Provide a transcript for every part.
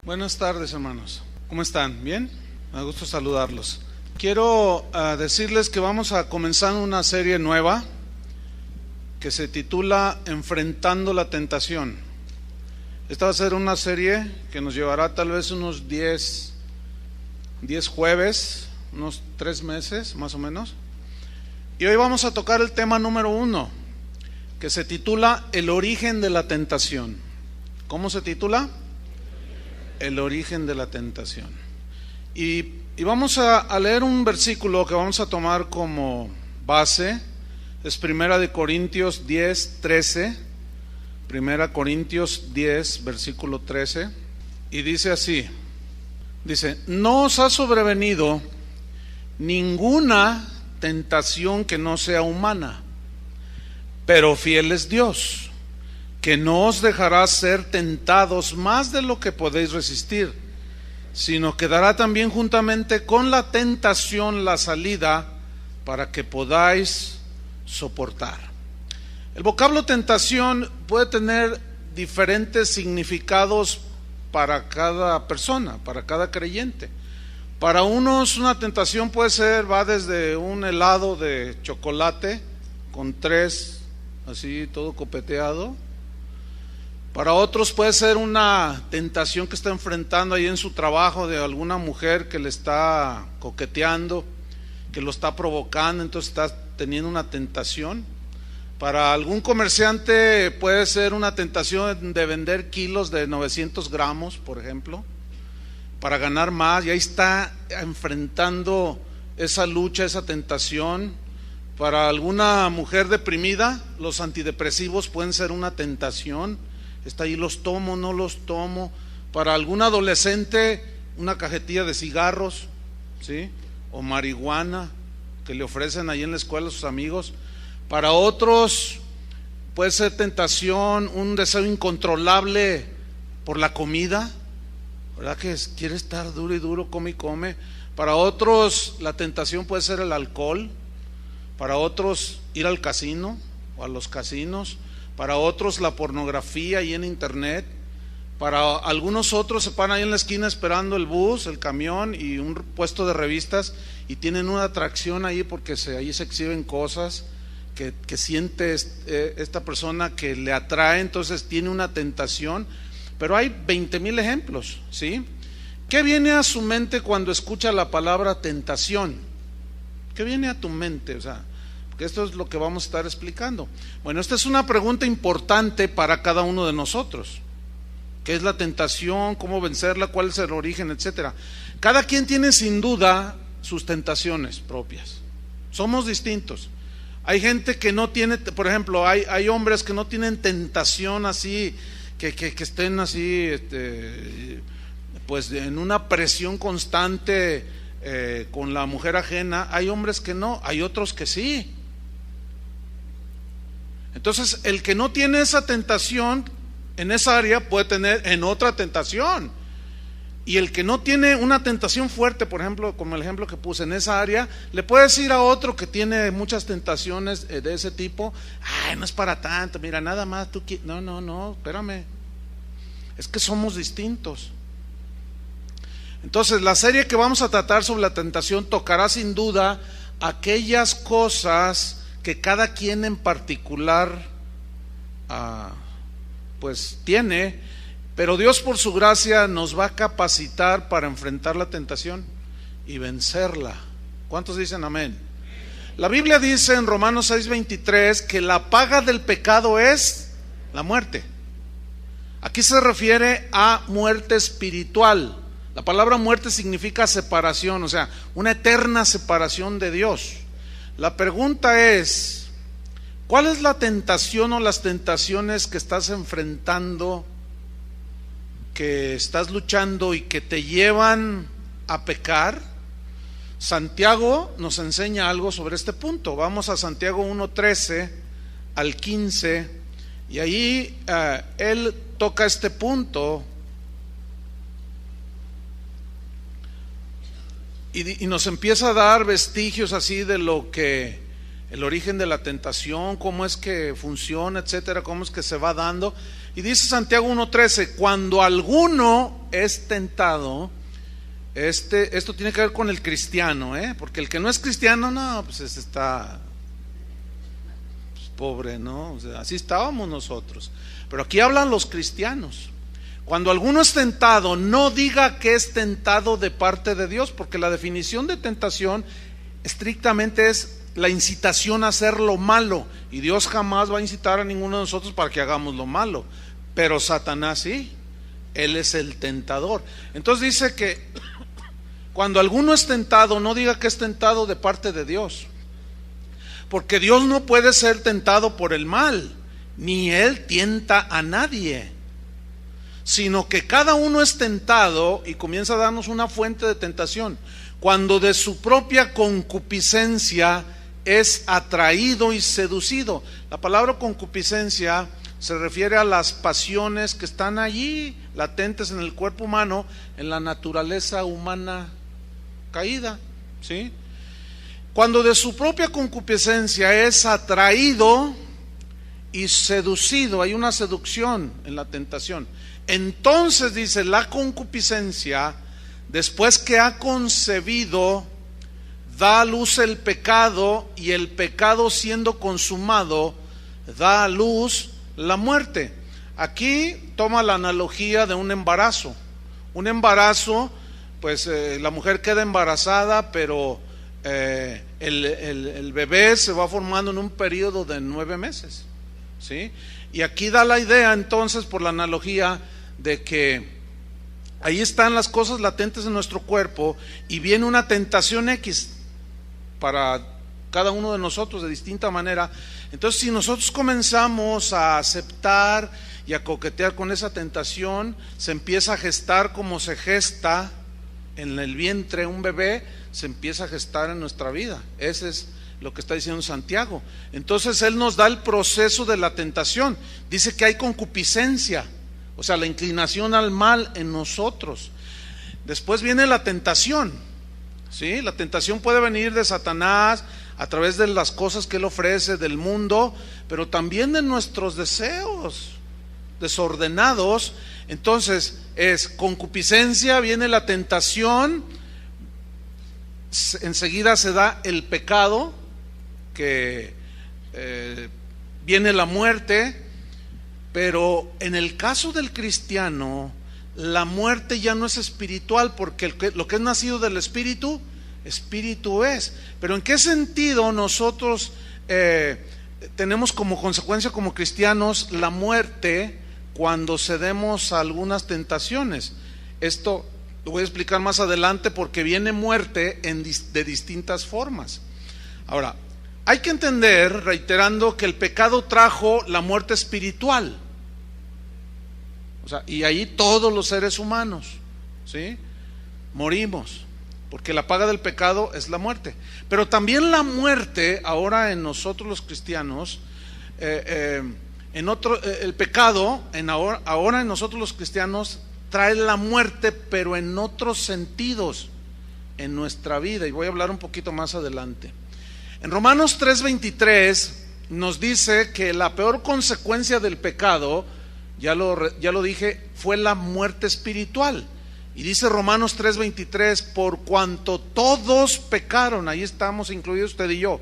Buenas tardes, hermanos. ¿Cómo están? ¿Bien? Me gusta saludarlos. Quiero decirles que vamos a comenzar una serie nueva que se titula Enfrentando la Tentación. Esta va a ser una serie que nos llevará tal vez unos 10 jueves, unos 3 meses más o menos. Y hoy vamos a tocar el tema número 1, que se titula El origen de la tentación. ¿Cómo se titula? El origen de la tentación. Y vamos a leer un versículo que vamos a tomar como base. Es 1 Corintios 10, 13. 1 Corintios 10, versículo 13. Y dice así. Dice: no os ha sobrevenido ninguna tentación que no sea humana, pero fiel es Dios, que no os dejará ser tentados más de lo que podéis resistir, sino que dará también juntamente con la tentación la salida para que podáis soportar. El vocablo tentación puede tener diferentes significados para cada persona, para cada creyente. Para unos una tentación puede ser, va desde un helado de chocolate con 3, así todo copeteado. Para otros puede ser una tentación que está enfrentando ahí en su trabajo de alguna mujer que le está coqueteando, que lo está provocando, entonces está teniendo una tentación. Para algún comerciante puede ser una tentación de vender kilos de 900 gramos, por ejemplo, para ganar más, y ahí está enfrentando esa lucha, esa tentación. Para alguna mujer deprimida, los antidepresivos pueden ser una tentación. Está ahí, los tomo, no los tomo. Para algún adolescente, una cajetilla de cigarros, ¿sí? O marihuana que le ofrecen ahí en la escuela a sus amigos. Para otros puede ser tentación, un deseo incontrolable por la comida, ¿verdad? Que quiere estar duro y duro, come y come. Para otros la tentación puede ser el alcohol. Para otros ir al casino o a los casinos. Para otros la pornografía ahí en internet. Para algunos otros se paran ahí en la esquina esperando el bus, el camión y un puesto de revistas, y tienen una atracción ahí porque ahí se exhiben cosas que siente esta persona que le atrae, entonces tiene una tentación. Pero hay 20,000 ejemplos, ¿sí? ¿Qué viene a su mente cuando escucha la palabra tentación? ¿Qué viene a tu mente? O sea, porque esto es lo que vamos a estar explicando. Bueno, esta es una pregunta importante para cada uno de nosotros. ¿Qué es la tentación? ¿Cómo vencerla? ¿Cuál es el origen? Etcétera. Cada quien tiene sin duda sus tentaciones propias. Somos distintos. Hay gente que no tiene, por ejemplo, hay hombres que no tienen tentación así, que estén así, pues en una presión constante con la mujer ajena. Hay hombres que no, hay otros que sí. Entonces, el que no tiene esa tentación en esa área puede tener en otra tentación. Y el que no tiene una tentación fuerte, por ejemplo, como el ejemplo que puse en esa área, le puede decir a otro que tiene muchas tentaciones de ese tipo: ay, no es para tanto, mira, nada más tú no, espérame. Es que somos distintos. Entonces, la serie que vamos a tratar sobre la tentación tocará sin duda aquellas cosas que cada quien en particular pues tiene, pero Dios por su gracia nos va a capacitar para enfrentar la tentación y vencerla. ¿Cuántos dicen amén? La Biblia dice en Romanos 6:23 que la paga del pecado es la muerte. Aquí se refiere a muerte espiritual. La palabra muerte significa separación, o sea, una eterna separación de Dios. La pregunta es: ¿cuál es la tentación o las tentaciones que estás enfrentando, que estás luchando y que te llevan a pecar? Santiago nos enseña algo sobre este punto. Vamos a Santiago 1:13 al 15, y ahí él toca este punto y nos empieza a dar vestigios así de lo que el origen de la tentación, cómo es que funciona, etcétera, cómo es que se va dando. Y dice Santiago 1:13: cuando alguno es tentado, esto tiene que ver con el cristiano, porque el que no es cristiano, no, pues está pues, pobre, ¿no? O sea, así estábamos nosotros. Pero aquí hablan los cristianos. Cuando alguno es tentado, no diga que es tentado de parte de Dios, porque la definición de tentación estrictamente es la incitación a hacer lo malo, y Dios jamás va a incitar a ninguno de nosotros para que hagamos lo malo, pero Satanás sí, él es el tentador. Entonces dice que cuando alguno es tentado, no diga que es tentado de parte de Dios, porque Dios no puede ser tentado por el mal, ni él tienta a nadie, sino que cada uno es tentado, y comienza a darnos una fuente de tentación, cuando de su propia concupiscencia es atraído y seducido. La palabra concupiscencia se refiere a las pasiones que están allí, latentes en el cuerpo humano, en la naturaleza humana caída, ¿sí? Cuando de su propia concupiscencia es atraído y seducido, hay una seducción en la tentación. Entonces dice, la concupiscencia, después que ha concebido, da a luz el pecado, y el pecado siendo consumado, da a luz la muerte. Aquí toma la analogía de un embarazo. Un embarazo, pues la mujer queda embarazada, pero el bebé se va formando en un periodo de 9 meses, ¿sí? Y aquí da la idea entonces, por la analogía, de que ahí están las cosas latentes en nuestro cuerpo, y viene una tentación X para cada uno de nosotros de distinta manera. Entonces, si nosotros comenzamos a aceptar y a coquetear con esa tentación, se empieza a gestar como se gesta en el vientre un bebé, se empieza a gestar en nuestra vida. Ese es lo que está diciendo Santiago. Entonces él nos da el proceso de la tentación. Dice que hay concupiscencia, o sea, la inclinación al mal en nosotros. Después viene la tentación, ¿sí? La tentación puede venir de Satanás a través de las cosas que él ofrece, del mundo, pero también de nuestros deseos desordenados. Entonces es concupiscencia, viene la tentación, enseguida se da el pecado, que viene la muerte. Pero en el caso del cristiano, la muerte ya no es espiritual, porque lo que es nacido del Espíritu, Espíritu es. Pero ¿en qué sentido nosotros tenemos como consecuencia como cristianos la muerte cuando cedemos a algunas tentaciones? Esto lo voy a explicar más adelante, porque viene muerte de distintas formas. Ahora, hay que entender, reiterando, que el pecado trajo la muerte espiritual. O sea, y ahí todos los seres humanos, ¿sí?, morimos, porque la paga del pecado es la muerte. Pero también la muerte, ahora en nosotros los cristianos, el pecado, ahora en nosotros los cristianos, trae la muerte, pero en otros sentidos en nuestra vida, y voy a hablar un poquito más adelante. En Romanos 3:23 nos dice que la peor consecuencia del pecado, ya lo dije, fue la muerte espiritual. Y dice Romanos 3:23, por cuanto todos pecaron, ahí estamos incluidos usted y yo,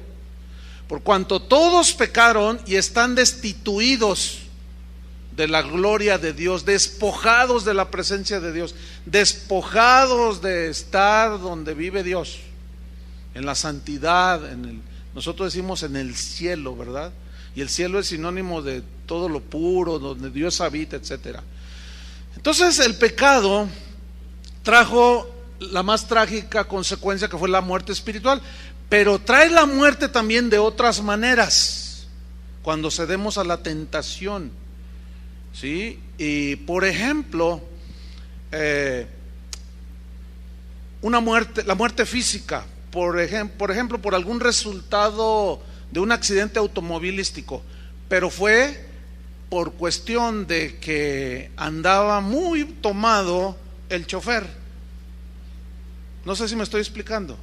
por cuanto todos pecaron y están destituidos de la gloria de Dios, despojados de la presencia de Dios, despojados de estar donde vive Dios, en la santidad, nosotros decimos en el cielo, ¿verdad? Y el cielo es sinónimo de todo lo puro, donde Dios habita, etcétera. Entonces el pecado trajo la más trágica consecuencia, que fue la muerte espiritual, pero trae la muerte también de otras maneras, cuando cedemos a la tentación, ¿sí? Y por ejemplo, la muerte física, por ejemplo, por algún resultado de un accidente automovilístico, pero fue por cuestión de que andaba muy tomado el chofer. No sé si me estoy explicando,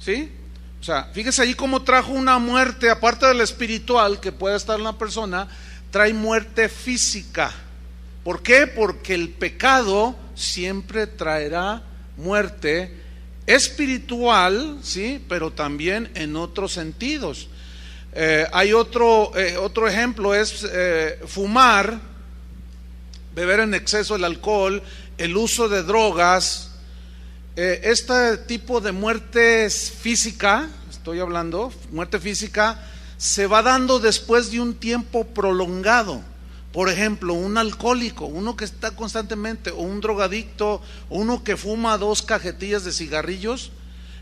¿sí? O sea, fíjese ahí cómo trajo una muerte, aparte de la espiritual que puede estar en la persona, trae muerte física. ¿Por qué? Porque el pecado siempre traerá muerte espiritual, ¿sí? Pero también en otros sentidos. Hay otro ejemplo, es fumar, beber en exceso el alcohol, el uso de drogas. Este tipo de muerte física, estoy hablando, muerte física, se va dando después de un tiempo prolongado. Por ejemplo, un alcohólico, uno que está constantemente, o un drogadicto, uno que fuma 2 cajetillas de cigarrillos,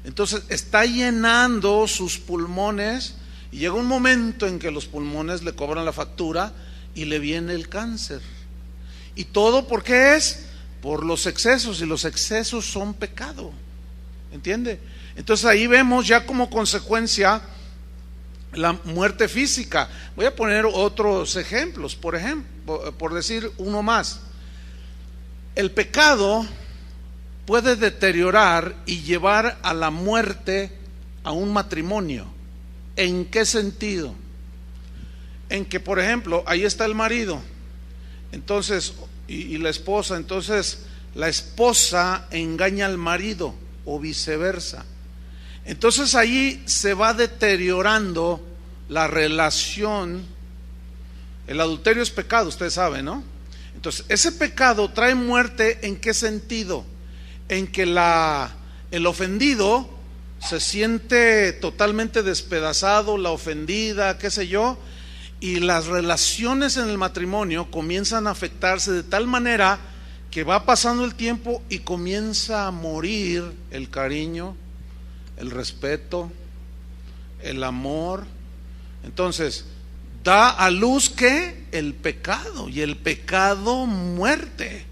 entonces está llenando sus pulmones y llega un momento en que los pulmones le cobran la factura y le viene el cáncer. ¿Y todo por qué es? Por los excesos, y los excesos son pecado, ¿entiende? Entonces ahí vemos ya como consecuencia la muerte física. Voy a poner otros ejemplos, por decir uno más. El pecado puede deteriorar y llevar a la muerte a un matrimonio. ¿En qué sentido? En que, por ejemplo, ahí está el marido, entonces, y la esposa, entonces la esposa engaña al marido o viceversa. Entonces ahí se va deteriorando la relación. El adulterio es pecado, usted sabe, ¿no? Entonces ese pecado trae muerte. ¿En qué sentido? En que el ofendido se siente totalmente despedazado, la ofendida, qué sé yo, y las relaciones en el matrimonio comienzan a afectarse de tal manera que va pasando el tiempo y comienza a morir el cariño, el respeto, el amor. Entonces da a luz ¿qué? El pecado, y el pecado muerte.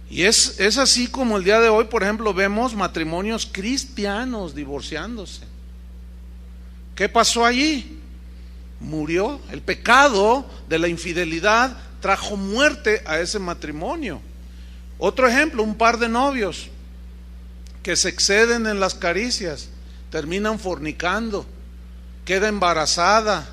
Y es así como el día de hoy, por ejemplo, vemos matrimonios cristianos divorciándose. ¿Qué pasó allí? Murió. El pecado de la infidelidad trajo muerte a ese matrimonio. Otro ejemplo, un par de novios que se exceden en las caricias, terminan fornicando, queda embarazada.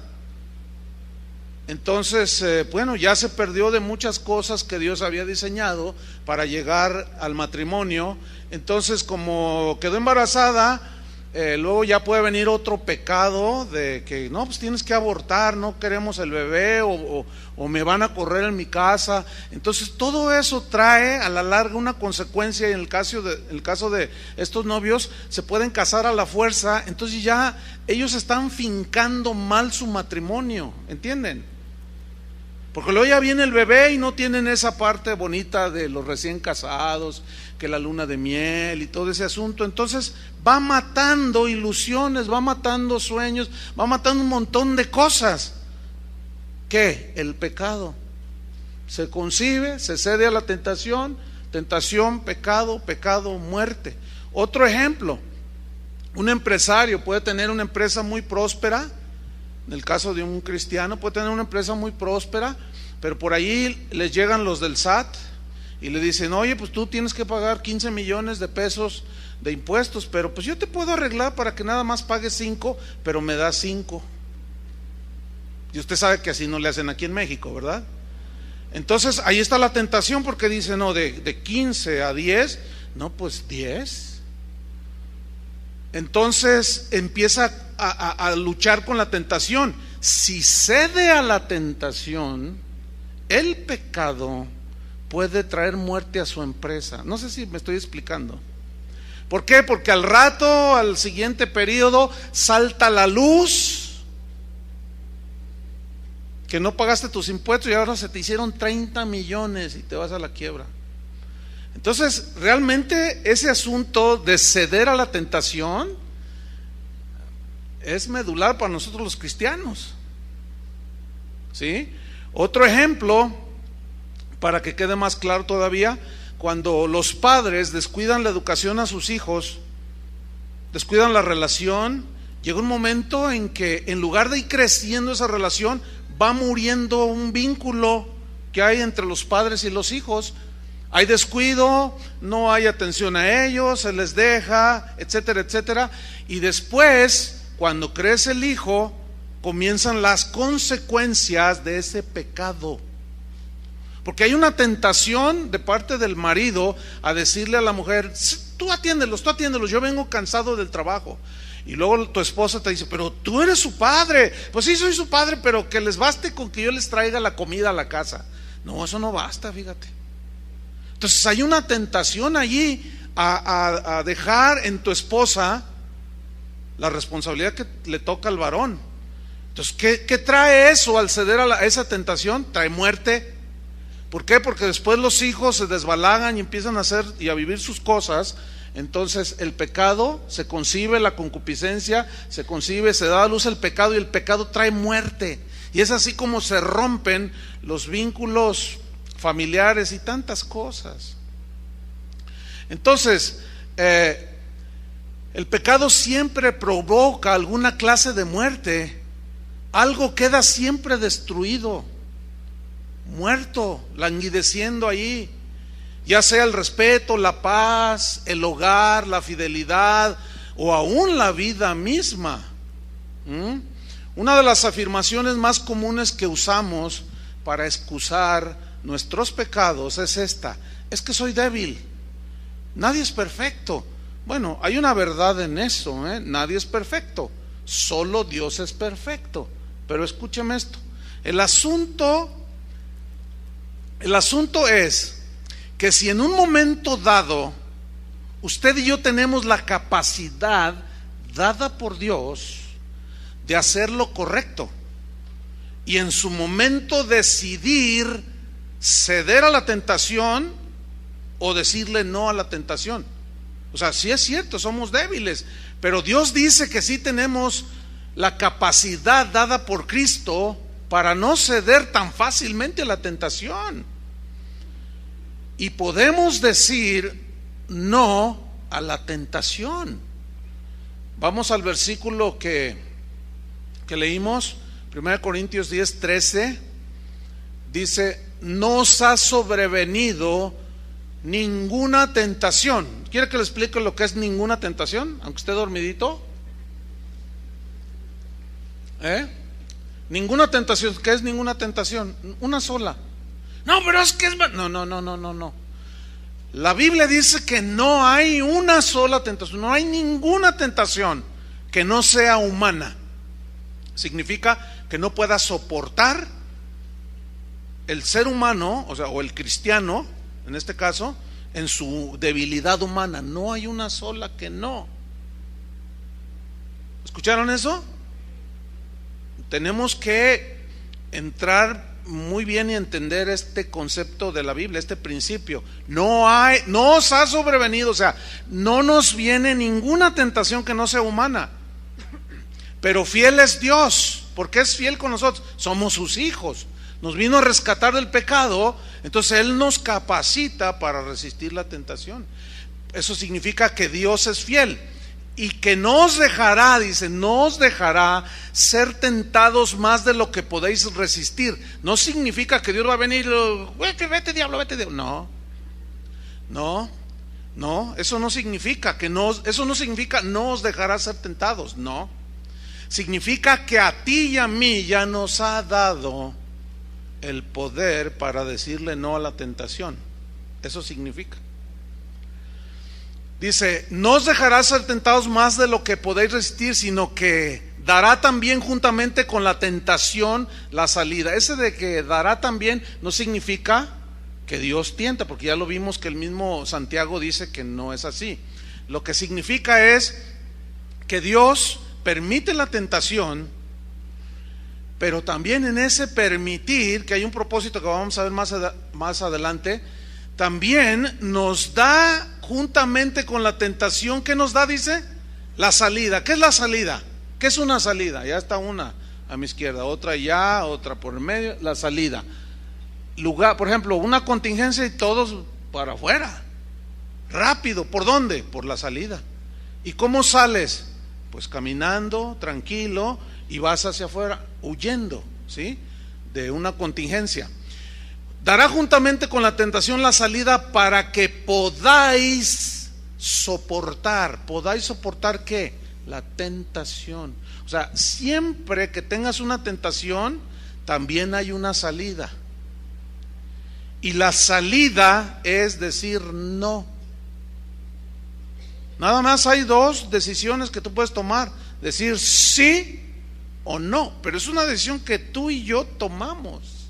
Entonces, bueno, ya se perdió de muchas cosas que Dios había diseñado para llegar al matrimonio. Entonces, como quedó embarazada, luego ya puede venir otro pecado de que no, pues tienes que abortar, no queremos el bebé, o me van a correr en mi casa. Entonces todo eso trae a la larga una consecuencia, y en el caso de estos novios se pueden casar a la fuerza. Entonces ya ellos están fincando mal su matrimonio, ¿entienden? Porque luego ya viene el bebé y no tienen esa parte bonita de los recién casados, que la luna de miel y todo ese asunto. Entonces va matando ilusiones, va matando sueños, va matando un montón de cosas. ¿Qué? El pecado. Se concibe, se cede a la tentación, tentación, pecado, pecado, muerte. Otro ejemplo, un empresario puede tener una empresa muy próspera. En el caso de un cristiano puede tener una empresa muy próspera, pero por ahí les llegan los del SAT y le dicen: oye, pues tú tienes que pagar 15 millones de pesos de impuestos, pero pues yo te puedo arreglar para que nada más pagues 5, pero me das 5. Y usted sabe que así no le hacen aquí en México, ¿verdad? Entonces ahí está la tentación, porque dice: no, de 15 a 10, no, pues 10. Entonces empieza a luchar con la tentación. Si cede a la tentación, el pecado puede traer muerte a su empresa. No sé si me estoy explicando. ¿Por qué? Porque al rato, al siguiente periodo, salta la luz que no pagaste tus impuestos y ahora se te hicieron 30 millones y te vas a la quiebra. Entonces, realmente ese asunto de ceder a la tentación es medular para nosotros los cristianos, ¿sí? Otro ejemplo, para que quede más claro todavía, cuando los padres descuidan la educación a sus hijos, descuidan la relación, llega un momento en que en lugar de ir creciendo esa relación, va muriendo un vínculo que hay entre los padres y los hijos. Hay descuido, no hay atención a ellos, se les deja, etcétera, etcétera. Y después, cuando crece el hijo, comienzan las consecuencias de ese pecado. Porque hay una tentación de parte del marido a decirle a la mujer: tú atiéndelos, yo vengo cansado del trabajo. Y luego tu esposa te dice: pero tú eres su padre. Pues sí, soy su padre, pero que les baste con que yo les traiga la comida a la casa. No, eso no basta, fíjate. Entonces hay una tentación allí a dejar en tu esposa la responsabilidad que le toca al varón. Entonces, ¿qué trae eso al ceder a esa tentación? Trae muerte. ¿Por qué? Porque después los hijos se desbalagan y empiezan a hacer y a vivir sus cosas. Entonces el pecado se concibe, la concupiscencia se concibe, se da a luz el pecado, y el pecado trae muerte. Y es así como se rompen los vínculos familiares y tantas cosas. Entonces, el pecado siempre provoca alguna clase de muerte. Algo queda siempre destruido, muerto, languideciendo ahí. Ya sea el respeto, la paz, el hogar, la fidelidad o aún la vida misma. Una de las afirmaciones más comunes que usamos para excusar nuestros pecados es esta: es que soy débil, nadie es perfecto. Bueno, hay una verdad en eso, nadie es perfecto, solo Dios es perfecto. Pero escúcheme esto, el asunto es que si en un momento dado usted y yo tenemos la capacidad dada por Dios de hacer lo correcto, y en su momento decidir ceder a la tentación o decirle no a la tentación. O sea, sí es cierto, somos débiles, pero Dios dice que sí tenemos la capacidad dada por Cristo para no ceder tan fácilmente a la tentación. Y podemos decir no a la tentación. Vamos al versículo que leímos, 1 Corintios 10:13. Dice: no os ha sobrevenido ninguna tentación. ¿Quiere que le explique lo que es ninguna tentación? Aunque esté dormidito. Ninguna tentación. ¿Qué es ninguna tentación? Una sola. No, pero es que es... No. La Biblia dice que no hay una sola tentación, no hay ninguna tentación que no sea humana. Significa que no pueda soportar el ser humano, o sea, o el cristiano, en este caso, en su debilidad humana. No hay una sola que no. ¿Escucharon eso? Tenemos que entrar muy bien y entender este concepto de la Biblia, este principio. No os ha sobrevenido, o sea, no nos viene ninguna tentación que no sea humana. Pero fiel es Dios, porque es fiel con nosotros. Somos sus hijos. Nos vino a rescatar del pecado, entonces Él nos capacita para resistir la tentación. Eso significa que Dios es fiel y que no os dejará, dice, no os dejará ser tentados más de lo que podéis resistir. No significa que Dios va a venir, vete diablo. No, eso no significa eso no significa no os dejará ser tentados, no. Significa que a ti y a mí ya nos ha dado el poder para decirle no a la tentación. Eso significa. Dice: no os dejará ser tentados más de lo que podéis resistir, sino que dará también juntamente con la tentación la salida. Ese de que dará también no significa que Dios tienta, porque ya lo vimos que el mismo Santiago dice que no es así. Lo que significa es que Dios permite la tentación, pero también en ese permitir, que hay un propósito que vamos a ver más adelante, también nos da juntamente con la tentación. ¿Qué nos da? Dice, la salida. ¿Qué es la salida? ¿Qué es una salida? Ya está una a mi izquierda, otra allá, otra por el medio. La salida. Lugar, por ejemplo, una contingencia y todos para afuera. Rápido. ¿Por dónde? Por la salida. ¿Y cómo sales? Pues caminando, tranquilo, y vas hacia afuera, huyendo, ¿sí? De una contingencia. Dará juntamente con la tentación la salida para que podáis soportar. ¿Podáis soportar qué? La tentación. O sea, siempre que tengas una tentación, también hay una salida. Y la salida es decir no. Nada más hay dos decisiones que tú puedes tomar: decir sí o no, pero es una decisión que tú y yo tomamos.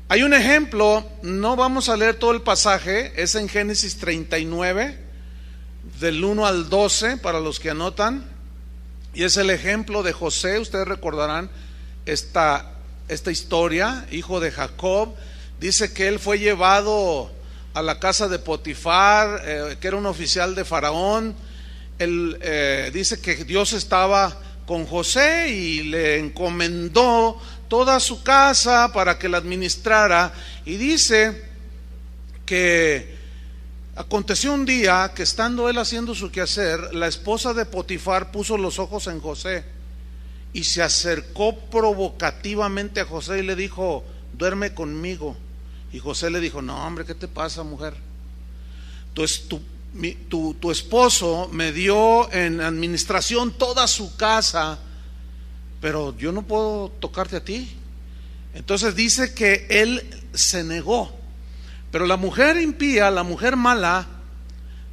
Hay un ejemplo, no vamos a leer todo el pasaje, es en Génesis 39, del 1 al 12, para los que anotan, y es el ejemplo de José. Ustedes recordarán esta historia, hijo de Jacob. Dice que él fue llevado a la casa de Potifar, que era un oficial de Faraón. Él dice que Dios estaba con José y le encomendó toda su casa para que la administrara. Y dice que aconteció un día que, estando él haciendo su quehacer, la esposa de Potifar puso los ojos en José y se acercó provocativamente a José y le dijo: duerme conmigo. Y José le dijo: no, hombre, ¿qué te pasa, mujer? Tu esposo me dio en administración toda su casa, pero yo no puedo tocarte a ti. Entonces dice que él se negó. Pero la mujer impía, la mujer mala,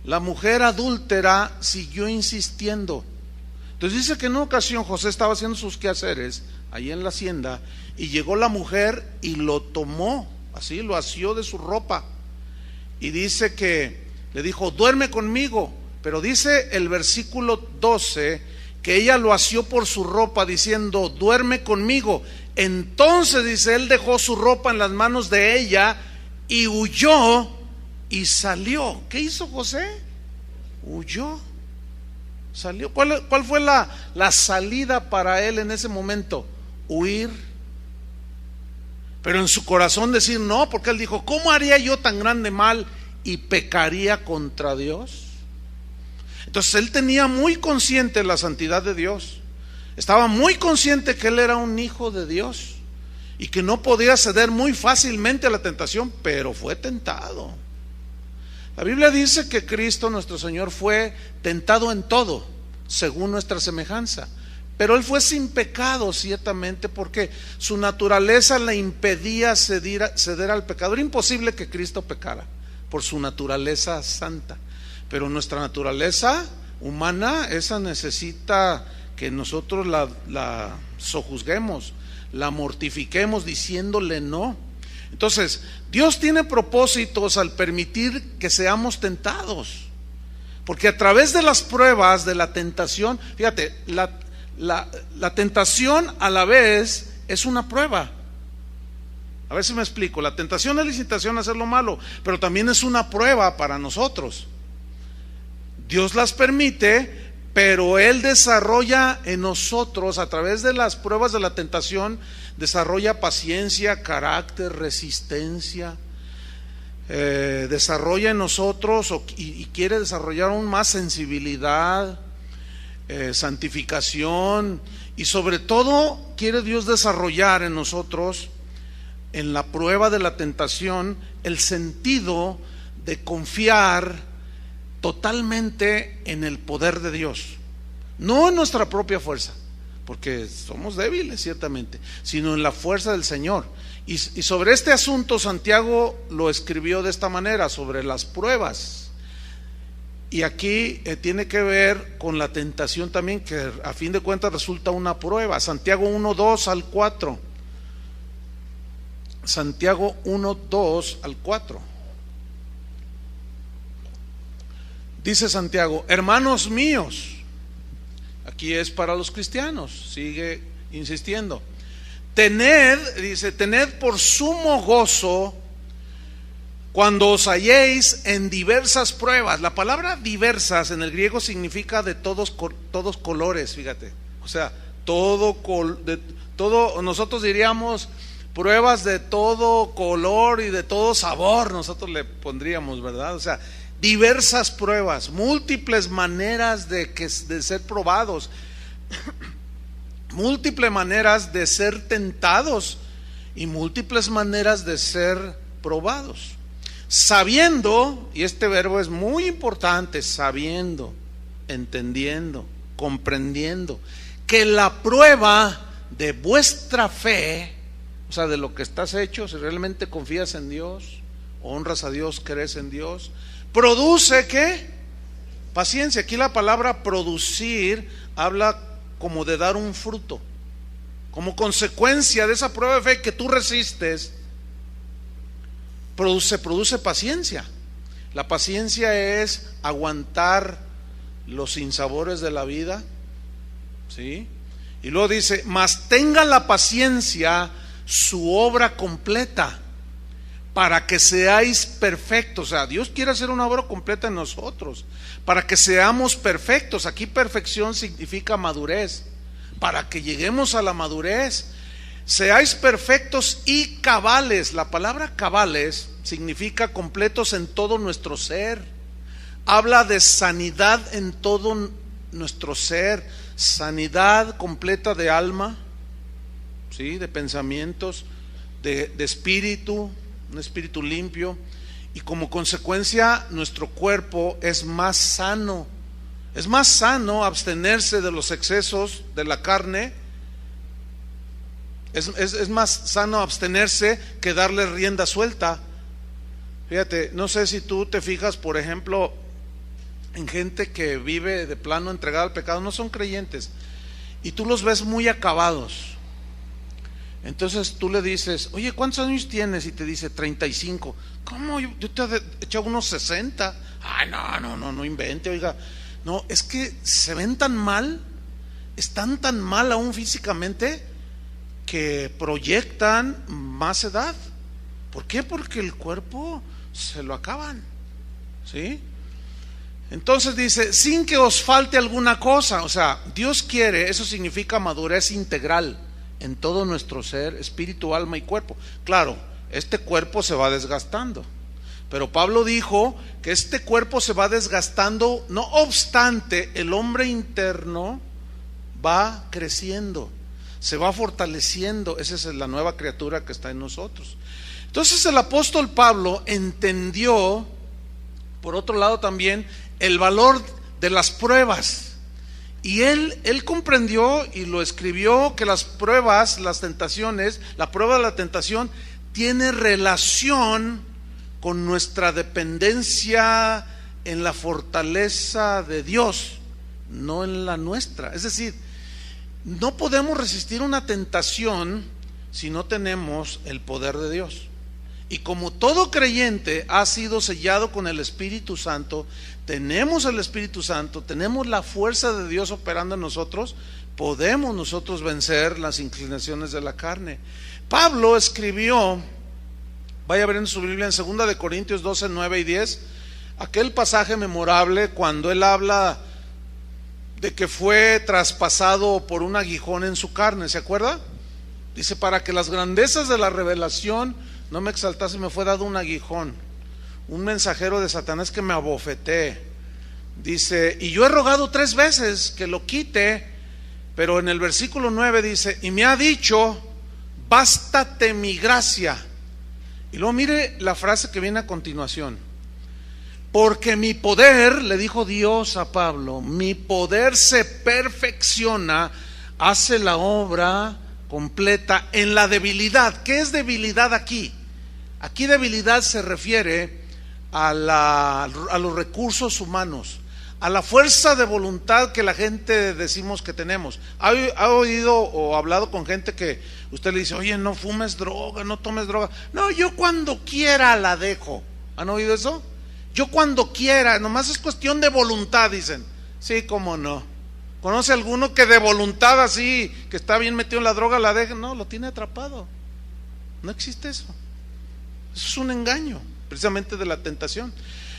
la mujer adúltera siguió insistiendo. Entonces dice que en una ocasión José estaba haciendo sus quehaceres ahí en la hacienda y llegó la mujer y lo tomó, así lo asió de su ropa, y dice que le dijo: duerme conmigo. Pero dice el versículo 12 que ella lo asió por su ropa diciendo: duerme conmigo. Entonces dice, él dejó su ropa en las manos de ella y huyó y salió. ¿Qué hizo José? Huyó, salió. ¿Cuál fue la salida para él en ese momento? Huir. Pero en su corazón decir no, porque él dijo: ¿cómo haría yo tan grande mal y pecaría contra Dios? Entonces él tenía muy consciente la santidad de Dios, estaba muy consciente que él era un hijo de Dios y que no podía ceder muy fácilmente a la tentación, pero fue tentado. La Biblia dice que Cristo nuestro Señor fue tentado en todo, según nuestra semejanza, pero él fue sin pecado, ciertamente, porque su naturaleza le impedía ceder al pecado. Era imposible que Cristo pecara por su naturaleza santa, pero nuestra naturaleza humana, esa necesita que nosotros la sojuzguemos, la mortifiquemos diciéndole no. Entonces Dios tiene propósitos al permitir que seamos tentados, porque a través de las pruebas de la tentación, fíjate, la tentación a la vez es una prueba. A ver si me explico. La tentación es la incitación a hacer lo malo, pero también es una prueba para nosotros. Dios las permite, pero Él desarrolla en nosotros, a través de las pruebas de la tentación, desarrolla paciencia, carácter, resistencia, desarrolla en nosotros y quiere desarrollar aún más sensibilidad, santificación, y sobre todo quiere Dios desarrollar en nosotros, en la prueba de la tentación, el sentido de confiar totalmente en el poder de Dios, no en nuestra propia fuerza, porque somos débiles ciertamente, sino en la fuerza del Señor. Y sobre este asunto Santiago lo escribió de esta manera, sobre las pruebas. Y aquí tiene que ver con la tentación también, que a fin de cuentas resulta una prueba. Santiago 1:2 al 4. Santiago 1:2 al 4. Dice Santiago: hermanos míos, aquí es para los cristianos, sigue insistiendo, tened por sumo gozo cuando os halléis en diversas pruebas. La palabra diversas en el griego significa de todos colores, fíjate. O sea, nosotros diríamos pruebas de todo color y de todo sabor, nosotros le pondríamos, ¿verdad? O sea, diversas pruebas, múltiples maneras de ser probados, múltiples maneras de ser tentados y múltiples maneras de ser probados. Sabiendo, y este verbo es muy importante, sabiendo, entendiendo, comprendiendo, que la prueba de vuestra fe, o sea, de lo que estás hecho, si realmente confías en Dios, honras a Dios, crees en Dios, produce ¿qué? Paciencia. Aquí la palabra producir habla como de dar un fruto. Como consecuencia de esa prueba de fe que tú resistes, produce paciencia. La paciencia es aguantar los sinsabores de la vida, ¿sí? Y luego dice, mas tenga la paciencia su obra completa, para que seáis perfectos. O sea, Dios quiere hacer una obra completa en nosotros, para que seamos perfectos. Aquí perfección significa madurez, para que lleguemos a la madurez. Seáis perfectos y cabales. La palabra cabales significa completos en todo nuestro ser. Habla de sanidad en todo nuestro ser, sanidad completa de alma, ¿sí? De pensamientos, de espíritu, un espíritu limpio, y como consecuencia nuestro cuerpo es más sano. Es más sano abstenerse de los excesos de la carne. Es más sano abstenerse que darle rienda suelta. Fíjate, no sé si tú te fijas, por ejemplo, en gente que vive de plano entregada al pecado, no son creyentes, y tú los ves muy acabados. Entonces tú le dices, oye, ¿cuántos años tienes? Y te dice 35. ¿Cómo? Yo te he echado unos 60. Ay, no invente, oiga. No, es que se ven tan mal, están tan mal aún físicamente, que proyectan más edad. ¿Por qué? Porque el cuerpo se lo acaban, ¿sí? Entonces dice, sin que os falte alguna cosa. O sea, Dios quiere, eso significa madurez integral en todo nuestro ser, espíritu, alma y cuerpo. Claro, este cuerpo se va desgastando, pero Pablo dijo que este cuerpo se va desgastando, no obstante, el hombre interno va creciendo, se va fortaleciendo. Esa es la nueva criatura que está en nosotros. Entonces el apóstol Pablo entendió, por otro lado también, el valor de las pruebas. Y él comprendió y lo escribió, que las pruebas, las tentaciones, la prueba de la tentación tiene relación con nuestra dependencia en la fortaleza de Dios, no en la nuestra. Es decir, no podemos resistir una tentación si no tenemos el poder de Dios. Y como todo creyente ha sido sellado con el Espíritu Santo, tenemos el Espíritu Santo, tenemos la fuerza de Dios operando en nosotros, podemos nosotros vencer las inclinaciones de la carne. Pablo escribió, vaya a ver en su Biblia, en 2 de Corintios 12, 9 y 10, aquel pasaje memorable cuando él habla de que fue traspasado por un aguijón en su carne, ¿se acuerda? Dice, para que las grandezas de la revelación no me exaltase, me fue dado un aguijón, un mensajero de Satanás que me abofeté. Dice, y yo he rogado 3 veces que lo quite, pero en el versículo 9 dice, y me ha dicho, bástate mi gracia. Y luego mire la frase que viene a continuación, porque mi poder, le dijo Dios a Pablo, mi poder se perfecciona, hace la obra completa en la debilidad. ¿Qué es debilidad aquí? Aquí debilidad se refiere a los recursos humanos, a la fuerza de voluntad que la gente decimos que tenemos. ¿Ha oído o hablado con gente que usted le dice, oye, no fumes droga, no tomes droga? No, yo cuando quiera la dejo. ¿Han oído eso? Yo cuando quiera, nomás es cuestión de voluntad, dicen. Sí, cómo no. ¿Conoce alguno que de voluntad así, que está bien metido en la droga, la deja? No, lo tiene atrapado. No existe eso. Eso es un engaño, precisamente de la tentación.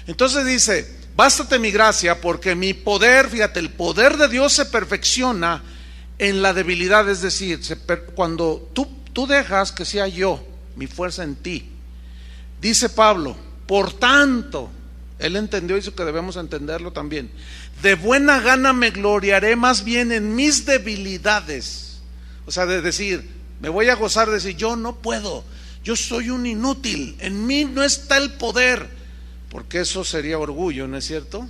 Entonces dice, bástate mi gracia, porque mi poder, fíjate, el poder de Dios se perfecciona en la debilidad. Es decir, cuando tú dejas que sea yo, mi fuerza en ti. Dice Pablo, por tanto, él entendió eso que debemos entenderlo también. De buena gana me gloriaré más bien en mis debilidades. O sea, de decir, me voy a gozar de decir, yo no puedo, yo soy un inútil, en mí no está el poder, porque eso sería orgullo, ¿no es cierto?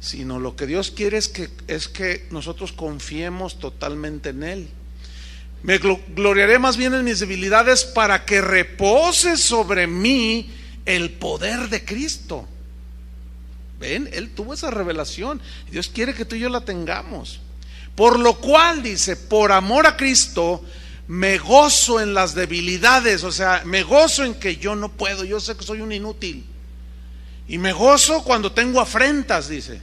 Sino lo que Dios quiere es que nosotros confiemos totalmente en Él. Me gloriaré más bien en mis debilidades para que repose sobre mí el poder de Cristo. ¿Ven? Él tuvo esa revelación. Dios quiere que tú y yo la tengamos. Por lo cual, dice, por amor a Cristo, me gozo en las debilidades. O sea, me gozo en que yo no puedo, yo sé que soy un inútil. Y me gozo cuando tengo afrentas, dice.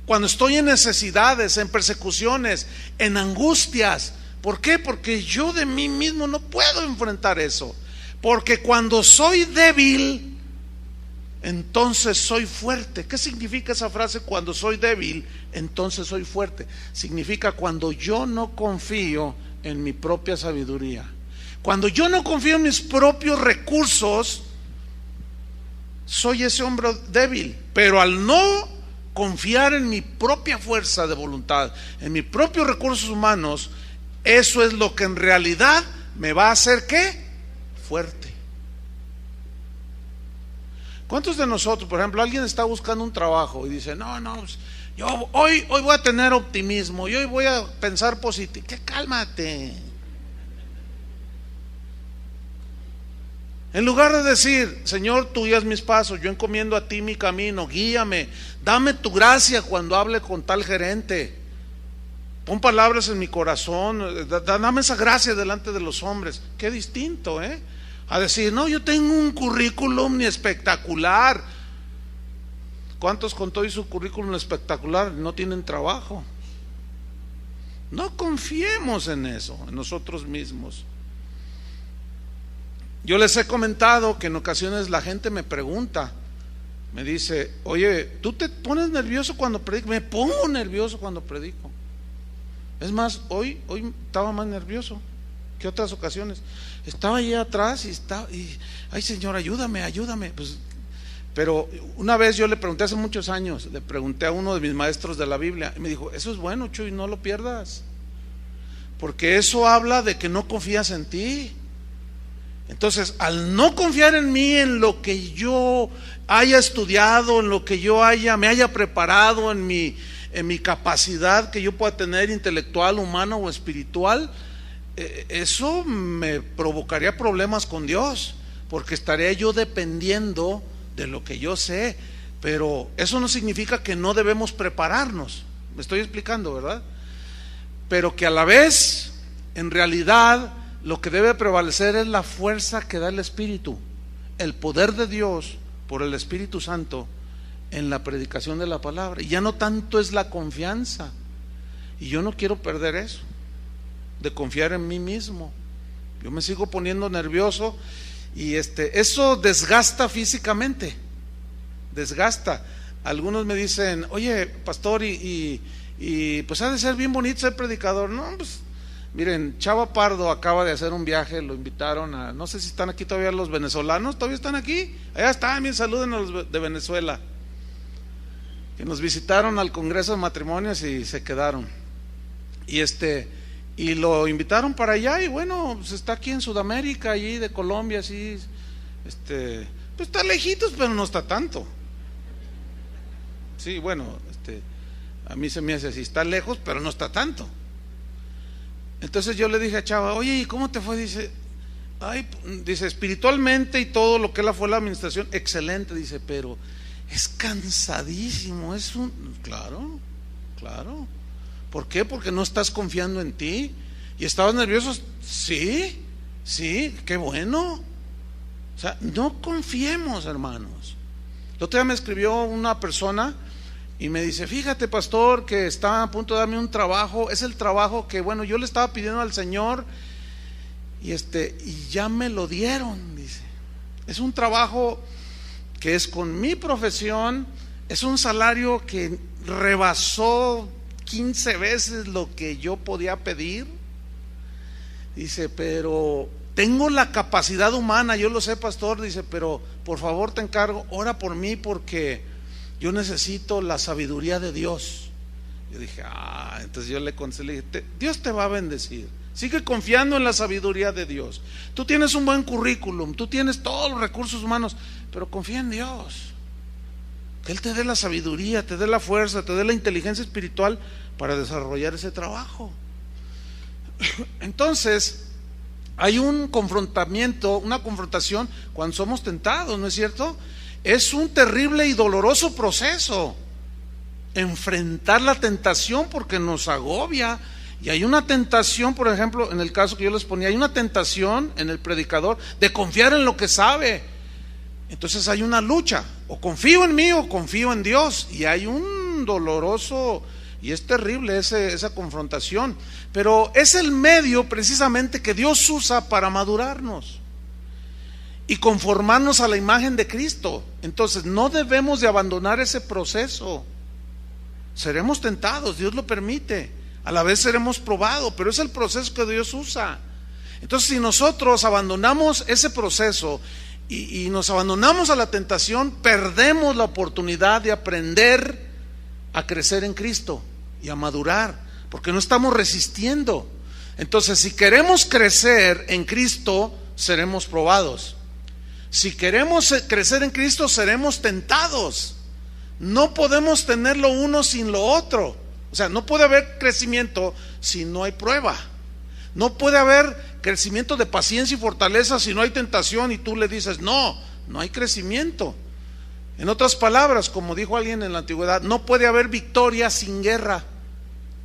Cuando estoy en necesidades, en persecuciones, en angustias. ¿Por qué? Porque yo de mí mismo no puedo enfrentar eso. Porque cuando soy débil, entonces soy fuerte. ¿Qué significa esa frase? Cuando soy débil, entonces soy fuerte. Significa cuando yo no confío en mi propia sabiduría. Cuando yo no confío en mis propios recursos, soy ese hombre débil. Pero al no confiar en mi propia fuerza de voluntad, en mis propios recursos humanos, eso es lo que en realidad me va a hacer ¿qué? Fuerte. ¿Cuántos de nosotros, por ejemplo, alguien está buscando un trabajo y dice, no, pues, yo hoy voy a tener optimismo, y hoy voy a pensar positivo? ¿Qué? Cálmate. En lugar de decir, Señor, tú guías mis pasos, yo encomiendo a ti mi camino, guíame, dame tu gracia cuando hable con tal gerente, pon palabras en mi corazón, dame esa gracia delante de los hombres. Qué distinto, a decir, no, yo tengo un currículum ni espectacular. ¿Cuántos con todo y su currículum espectacular no tienen trabajo? No confiemos en eso, en nosotros mismos. Yo les he comentado que en ocasiones la gente me pregunta, me dice, oye, ¿tú te pones nervioso cuando predico? Me pongo nervioso cuando predico. Es más, hoy estaba más nervioso que otras ocasiones. Estaba allí atrás y ay, Señor, ayúdame. Pues, pero una vez yo le pregunté, hace muchos años, le pregunté a uno de mis maestros de la Biblia y me dijo, eso es bueno, Chuy, no lo pierdas, porque eso habla de que no confías en ti. Entonces, al no confiar en mí, en lo que yo haya estudiado, en lo que yo me haya preparado, en mi capacidad que yo pueda tener intelectual, humana o espiritual, eso me provocaría problemas con Dios, porque estaría yo dependiendo de lo que yo sé. Pero eso no significa que no debemos prepararnos, me estoy explicando, ¿verdad? Pero que a la vez, en realidad, lo que debe prevalecer es la fuerza que da el Espíritu, el poder de Dios por el Espíritu Santo en la predicación de la palabra. Y ya no tanto es la confianza, y yo no quiero perder eso, de confiar en mí mismo. Yo me sigo poniendo nervioso y eso desgasta físicamente, desgasta. Algunos me dicen, oye, pastor, y pues ha de ser bien bonito ser predicador. No, pues miren, Chava Pardo acaba de hacer un viaje, lo invitaron a, no sé si están aquí todavía los venezolanos, ¿todavía están aquí? Allá están, bien, saluden a los de Venezuela, que nos visitaron al Congreso de Matrimonios y se quedaron. Y lo invitaron para allá, y bueno, pues está aquí en Sudamérica, allí de Colombia, así, pues está lejitos, pero no está tanto. Sí, bueno, a mí se me hace así, está lejos, pero no está tanto. Entonces yo le dije a Chava, oye, ¿y cómo te fue? Dice, dice, espiritualmente y todo lo que fue la administración, excelente, dice, pero es cansadísimo, claro. ¿Por qué? Porque no estás confiando en ti. ¿Y estabas nervioso? Sí, qué bueno. O sea, no confiemos, hermanos. El otro día me escribió una persona y me dice, fíjate, pastor, que está a punto de darme un trabajo. Es el trabajo que, bueno, yo le estaba pidiendo al Señor y ya me lo dieron, dice. Es un trabajo que es con mi profesión, es un salario que rebasó 15 veces lo que yo podía pedir. Dice, pero tengo la capacidad humana, yo lo sé, pastor, dice, pero por favor te encargo, ora por mí porque yo necesito la sabiduría de Dios. Yo dije, entonces yo le aconsejé, Dios te va a bendecir, sigue confiando en la sabiduría de Dios. Tú tienes un buen currículum, tú tienes todos los recursos humanos, pero confía en Dios, que Él te dé la sabiduría, te dé la fuerza, te dé la inteligencia espiritual para desarrollar ese trabajo. Entonces, hay un confrontamiento, una confrontación cuando somos tentados, ¿no es cierto? Es un terrible y doloroso proceso enfrentar la tentación, porque nos agobia. Y hay una tentación, por ejemplo, en el caso que yo les ponía, hay una tentación en el predicador de confiar en lo que sabe. Entonces hay una lucha, o confío en mí o confío en Dios, y hay un doloroso, y es terrible esa confrontación, pero es el medio precisamente que Dios usa para madurarnos y conformarnos a la imagen de Cristo. Entonces no debemos de abandonar ese proceso. Seremos tentados, Dios lo permite, a la vez seremos probados, pero es el proceso que Dios usa. Entonces, si nosotros abandonamos ese proceso y nos abandonamos a la tentación, perdemos la oportunidad de aprender a crecer en Cristo y a madurar, porque no estamos resistiendo. Entonces, si queremos crecer en Cristo, seremos probados. Si queremos crecer en Cristo, seremos tentados. No podemos tener lo uno sin lo otro. O sea, no puede haber crecimiento si no hay prueba. No puede haber crecimiento de paciencia y fortaleza si no hay tentación y tú le dices no hay crecimiento. En otras palabras, como dijo alguien en la antigüedad, no puede haber victoria sin guerra.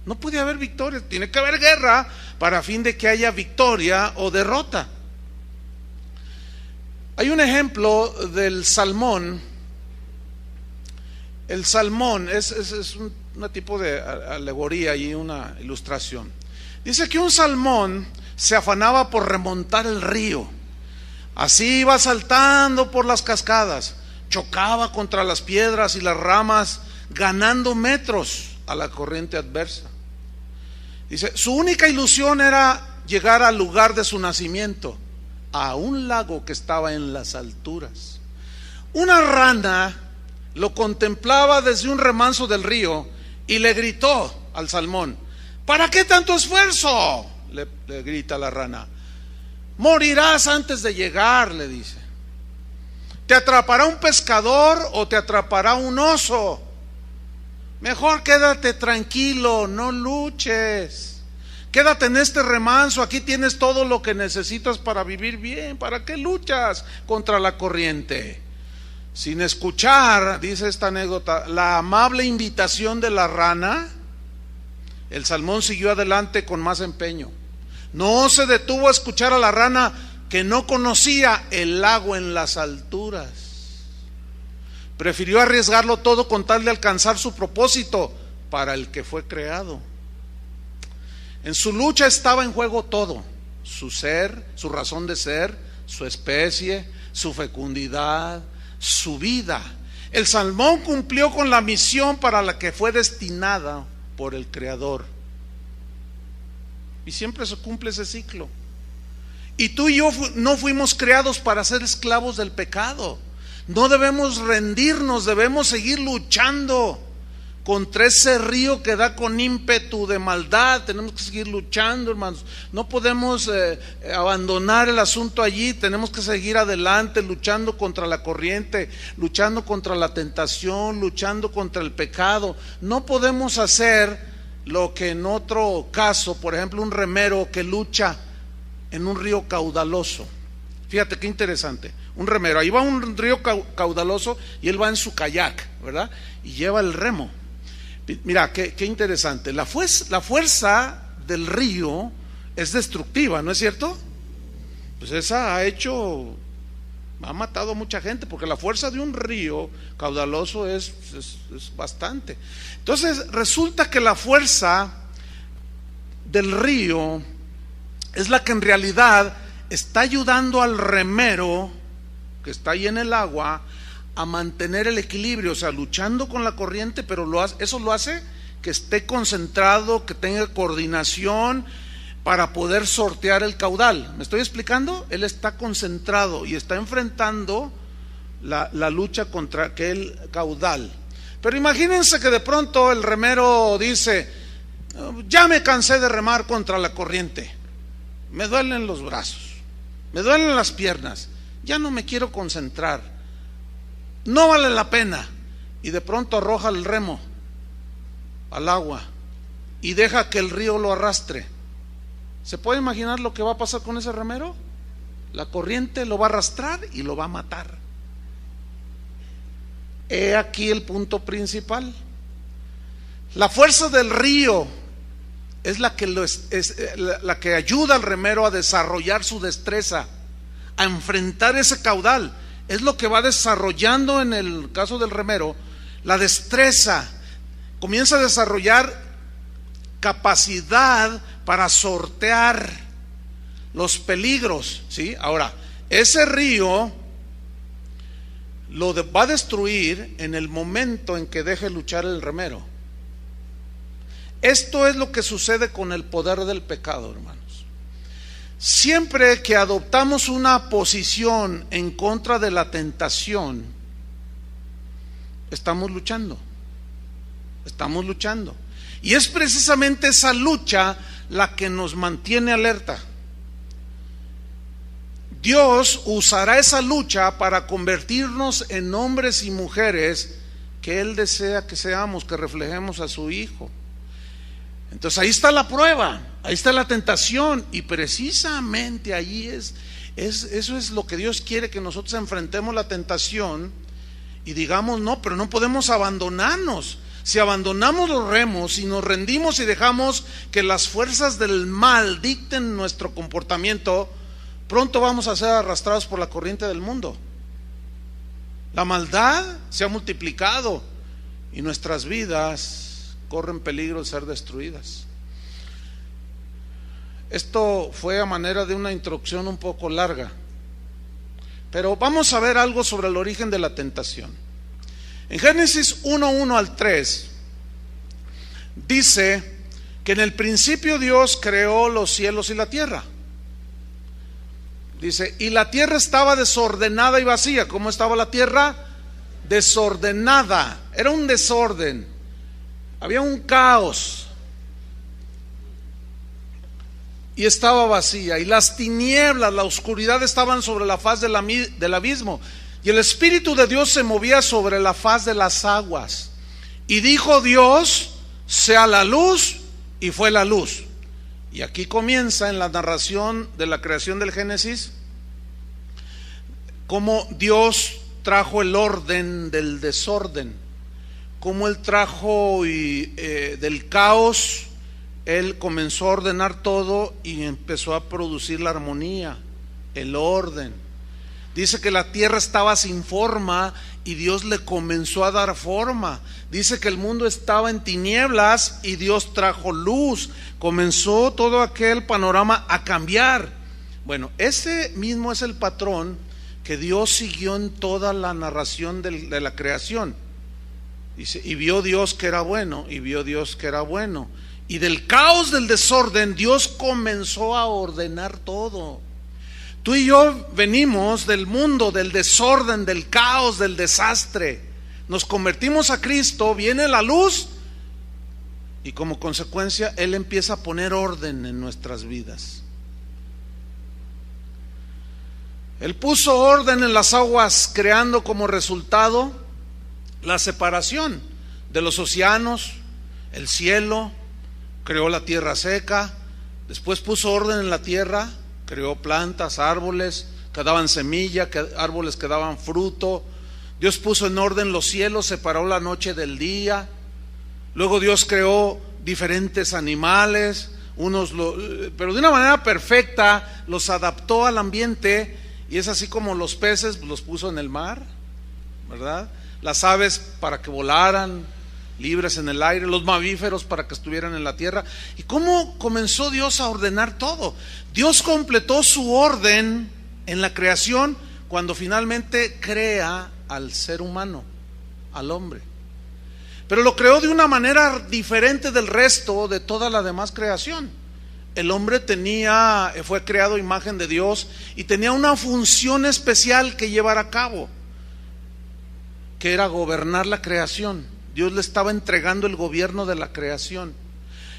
No puede haber victoria, tiene que haber guerra para fin de que haya victoria o derrota. Hay un ejemplo del salmón. El salmón es un tipo de alegoría y una ilustración. Dice que un salmón se afanaba por remontar el río. Así iba saltando por las cascadas, chocaba contra las piedras y las ramas, ganando metros a la corriente adversa. Dice, su única ilusión era llegar al lugar de su nacimiento, a un lago que estaba en las alturas. Una rana lo contemplaba desde un remanso del río y le gritó al salmón: ¿para qué tanto esfuerzo? Le grita la rana. Morirás antes de llegar, le dice. ¿Te atrapará un pescador o te atrapará un oso? Mejor quédate tranquilo, no luches. Quédate en este remanso, aquí tienes todo lo que necesitas para vivir bien. ¿Para qué luchas contra la corriente? Sin escuchar, dice esta anécdota, la amable invitación de la rana, el salmón siguió adelante con más empeño. No se detuvo a escuchar a la rana, que no conocía el lago en las alturas. Prefirió arriesgarlo todo con tal de alcanzar su propósito para el que fue creado. En su lucha estaba en juego todo: su ser, su razón de ser, su especie, su fecundidad, su vida. El salmón cumplió con la misión para la que fue destinada por el Creador. Y siempre se cumple ese ciclo. Y tú y yo no fuimos creados para ser esclavos del pecado. No debemos rendirnos, debemos seguir luchando contra ese río que da con ímpetu de maldad. Tenemos que seguir luchando, hermanos. No podemos abandonar el asunto allí. Tenemos que seguir adelante, luchando contra la corriente, luchando contra la tentación, luchando contra el pecado. No podemos hacer lo que en otro caso, por ejemplo, un remero que lucha en un río caudaloso. Fíjate qué interesante. Un remero, ahí va un río caudaloso y él va en su kayak, ¿verdad? Y lleva el remo. Mira, qué interesante. La fuerza del río es destructiva, ¿no es cierto? Pues esa ha matado a mucha gente, porque la fuerza de un río caudaloso es bastante. Entonces resulta que la fuerza del río es la que en realidad está ayudando al remero que está ahí en el agua a mantener el equilibrio, o sea, luchando con la corriente, pero eso lo hace que esté concentrado, que tenga coordinación para poder sortear el caudal. ¿Me estoy explicando? Él está concentrado y está enfrentando la lucha contra aquel caudal. Pero imagínense que de pronto el remero dice: ya me cansé de remar contra la corriente, me duelen los brazos, me duelen las piernas, ya no me quiero concentrar, no vale la pena. Y de pronto arroja el remo al agua y deja que el río lo arrastre. ¿Se puede imaginar lo que va a pasar con ese remero? La corriente lo va a arrastrar y lo va a matar. He aquí el punto principal. La fuerza del río es la que ayuda al remero a desarrollar su destreza, a enfrentar ese caudal. Es lo que va desarrollando, en el caso del remero, la destreza. Comienza a desarrollar capacidad para sortear los peligros, ¿sí? Ahora, ese río lo va a destruir en el momento en que deje luchar el remero. Esto es lo que sucede con el poder del pecado, hermanos. Siempre que adoptamos una posición en contra de la tentación, estamos luchando. Y es precisamente esa lucha la que nos mantiene alerta. Dios usará esa lucha para convertirnos en hombres y mujeres que Él desea que seamos, que reflejemos a su Hijo. Entonces ahí está la prueba, ahí está la tentación, y precisamente ahí eso es lo que Dios quiere, que nosotros enfrentemos la tentación y digamos: no, pero no podemos abandonarnos. Si abandonamos los remos y nos rendimos y dejamos que las fuerzas del mal dicten nuestro comportamiento, pronto vamos a ser arrastrados por la corriente del mundo. La maldad se ha multiplicado y nuestras vidas corren peligro de ser destruidas. Esto fue a manera de una introducción un poco larga, pero vamos a ver algo sobre el origen de la tentación. En Génesis 1:1 al 3 dice que en el principio Dios creó los cielos y la tierra. Dice: y la tierra estaba desordenada y vacía. ¿Cómo estaba la tierra? Desordenada. Era un desorden. Había un caos. Y estaba vacía. Y las tinieblas, la oscuridad, estaban sobre la faz del abismo. Y el Espíritu de Dios se movía sobre la faz de las aguas. Y dijo Dios: sea la luz, y fue la luz. Y aquí comienza, en la narración de la creación del Génesis, cómo Dios trajo el orden del desorden, cómo Él trajo del caos. Él comenzó a ordenar todo y empezó a producir la armonía, el orden. Dice que la tierra estaba sin forma y Dios le comenzó a dar forma. Dice que el mundo estaba en tinieblas y Dios trajo luz. Comenzó todo aquel panorama a cambiar. Bueno, ese mismo es el patrón que Dios siguió en toda la narración de la creación. Dice: y vio Dios que era bueno, y vio Dios que era bueno. Y del caos, del desorden, Dios comenzó a ordenar todo. Tú y yo venimos del mundo, del desorden, del caos, del desastre. Nos convertimos a Cristo, viene la luz, y como consecuencia Él empieza a poner orden en nuestras vidas. Él puso orden en las aguas, creando como resultado la separación de los océanos, el cielo. Creó la tierra seca. Después puso orden en la tierra, creó plantas, árboles que daban semilla, árboles que daban fruto. Dios puso en orden los cielos, separó la noche del día. Luego Dios creó diferentes animales, pero de una manera perfecta los adaptó al ambiente. Y es así como los peces los puso en el mar, ¿verdad? Las aves para que volaran libres en el aire, los mamíferos para que estuvieran en la tierra. ¿Y cómo comenzó Dios a ordenar todo? Dios completó su orden en la creación cuando finalmente crea al ser humano, al hombre. Pero lo creó de una manera diferente del resto de toda la demás creación. El hombre fue creado a imagen de Dios y tenía una función especial que llevar a cabo, que era gobernar la creación. Dios le estaba entregando el gobierno de la creación.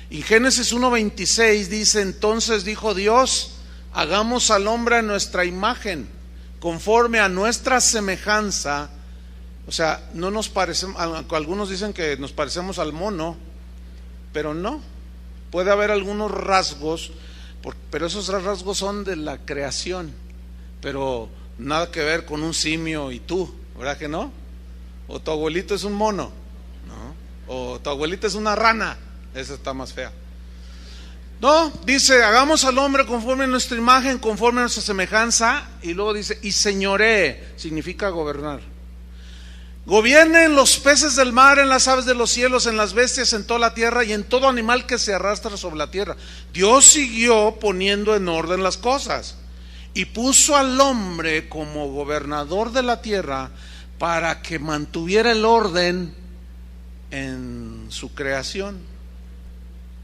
Y Génesis 1:26 dice: entonces dijo Dios: hagamos al hombre a nuestra imagen, conforme a nuestra semejanza. O sea, no nos parecemos, algunos dicen que nos parecemos al mono, pero no. Puede haber algunos rasgos, Pero esos rasgos son de la creación, pero nada que ver con un simio y tú, ¿verdad que no? O tu abuelito es un mono, ¿no? O tu abuelita es una rana, esa está más fea. No, dice, hagamos al hombre conforme a nuestra imagen, conforme a nuestra semejanza, y luego dice, y señoree, significa gobernar. Gobierne en los peces del mar, en las aves de los cielos, en las bestias, en toda la tierra y en todo animal que se arrastra sobre la tierra. Dios siguió poniendo en orden las cosas y puso al hombre como gobernador de la tierra para que mantuviera el orden en su creación.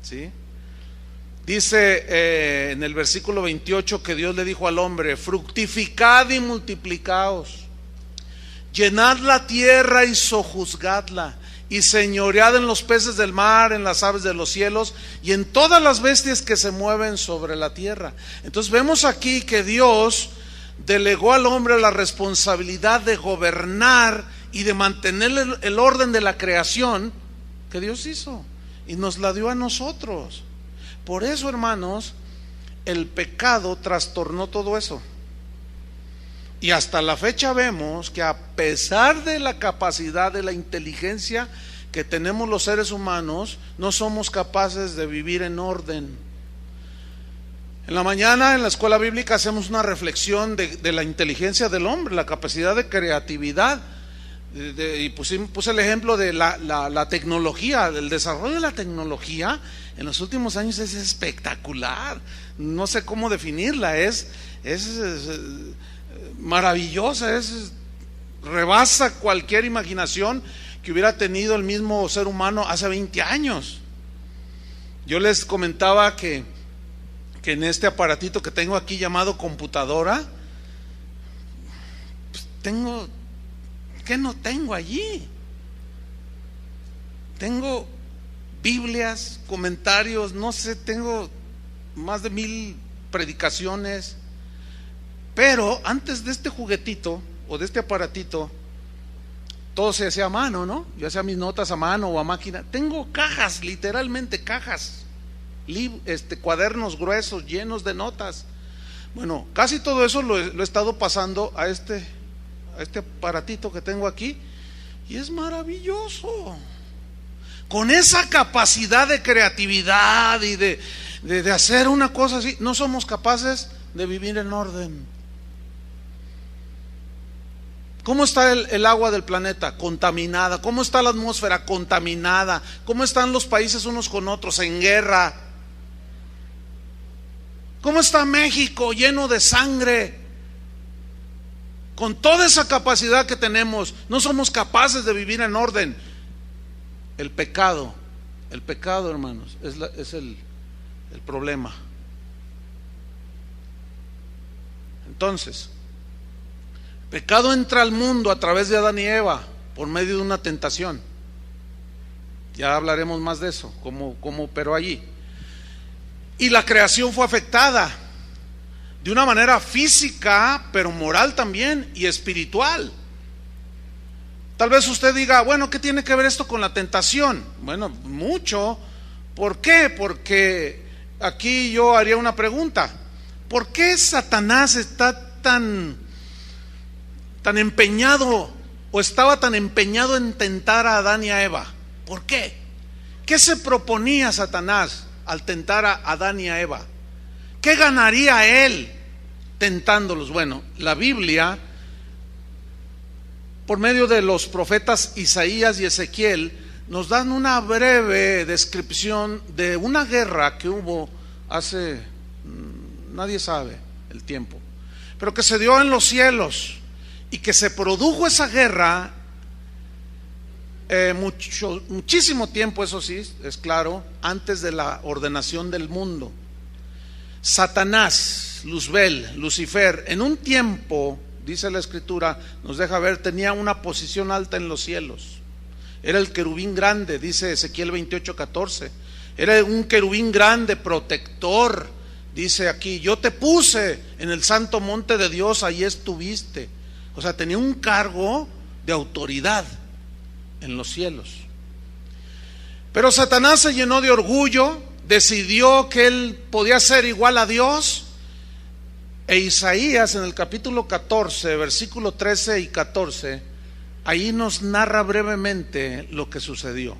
¿Sí? Dice en el versículo 28 que Dios le dijo al hombre: fructificad y multiplicaos, llenad la tierra y sojuzgadla, y señoread en los peces del mar, en las aves de los cielos y en todas las bestias que se mueven sobre la tierra. Entonces vemos aquí que Dios delegó al hombre la responsabilidad de gobernar y de mantener el orden de la creación que Dios hizo, y nos la dio a nosotros. Por eso, hermanos, el pecado trastornó todo eso. Y hasta la fecha vemos que a pesar de la capacidad, de la inteligencia que tenemos los seres humanos, no somos capaces de vivir en orden. En la mañana en la escuela bíblica hacemos una reflexión de la inteligencia del hombre, la capacidad de creatividad. Y puse el ejemplo de la tecnología. El desarrollo de la tecnología en los últimos años es espectacular. No sé cómo definirla, es maravillosa, rebasa cualquier imaginación que hubiera tenido el mismo ser humano hace 20 años. Yo les comentaba que en este aparatito que tengo aquí llamado computadora, pues ¿qué no tengo allí? Tengo Biblias, comentarios, no sé, tengo más de 1000 predicaciones. Pero antes de este juguetito o de este aparatito, todo se hacía a mano, ¿no? Yo hacía mis notas a mano o a máquina. Tengo cajas, literalmente cajas, cuadernos gruesos llenos de notas. Bueno, casi todo eso lo he estado pasando a este aparatito que tengo aquí, y es maravilloso. Con esa capacidad de creatividad y de hacer una cosa así, no somos capaces de vivir en orden. ¿Cómo está el agua del planeta? Contaminada. ¿Cómo está la atmósfera? Contaminada. ¿Cómo están los países unos con otros? En guerra. ¿Cómo está México? Lleno de sangre. Con toda esa capacidad que tenemos, no somos capaces de vivir en orden. El pecado, hermanos, es el problema. Entonces, pecado entra al mundo a través de Adán y Eva por medio de una tentación. Ya hablaremos más de eso, cómo operó allí. Y la creación fue afectada de una manera física, pero moral también y espiritual. Tal vez usted diga, bueno, ¿qué tiene que ver esto con la tentación? Bueno, mucho. ¿Por qué? Porque aquí yo haría una pregunta. ¿Por qué Satanás está tan empeñado, o estaba tan empeñado en tentar a Adán y a Eva? ¿Por qué? ¿Qué se proponía Satanás al tentar a Adán y a Eva? ¿Qué ganaría él tentándolos? Bueno, la Biblia, por medio de los profetas Isaías y Ezequiel, nos dan una breve descripción de una guerra que hubo hace, nadie sabe el tiempo, pero que se dio en los cielos, y que se produjo esa guerra muchísimo tiempo, eso sí, es claro, antes de la ordenación del mundo. Satanás, Luzbel, Lucifer, en un tiempo, dice la escritura, nos deja ver, tenía una posición alta en los cielos. Era el querubín grande, dice Ezequiel 28:14. Era un querubín grande, protector. Dice aquí, yo te puse en el santo monte de Dios, ahí estuviste. O sea, tenía un cargo de autoridad en los cielos. Pero Satanás se llenó de orgullo, decidió que él podía ser igual a Dios. E Isaías en el capítulo 14, versículo 13 y 14, ahí nos narra brevemente lo que sucedió.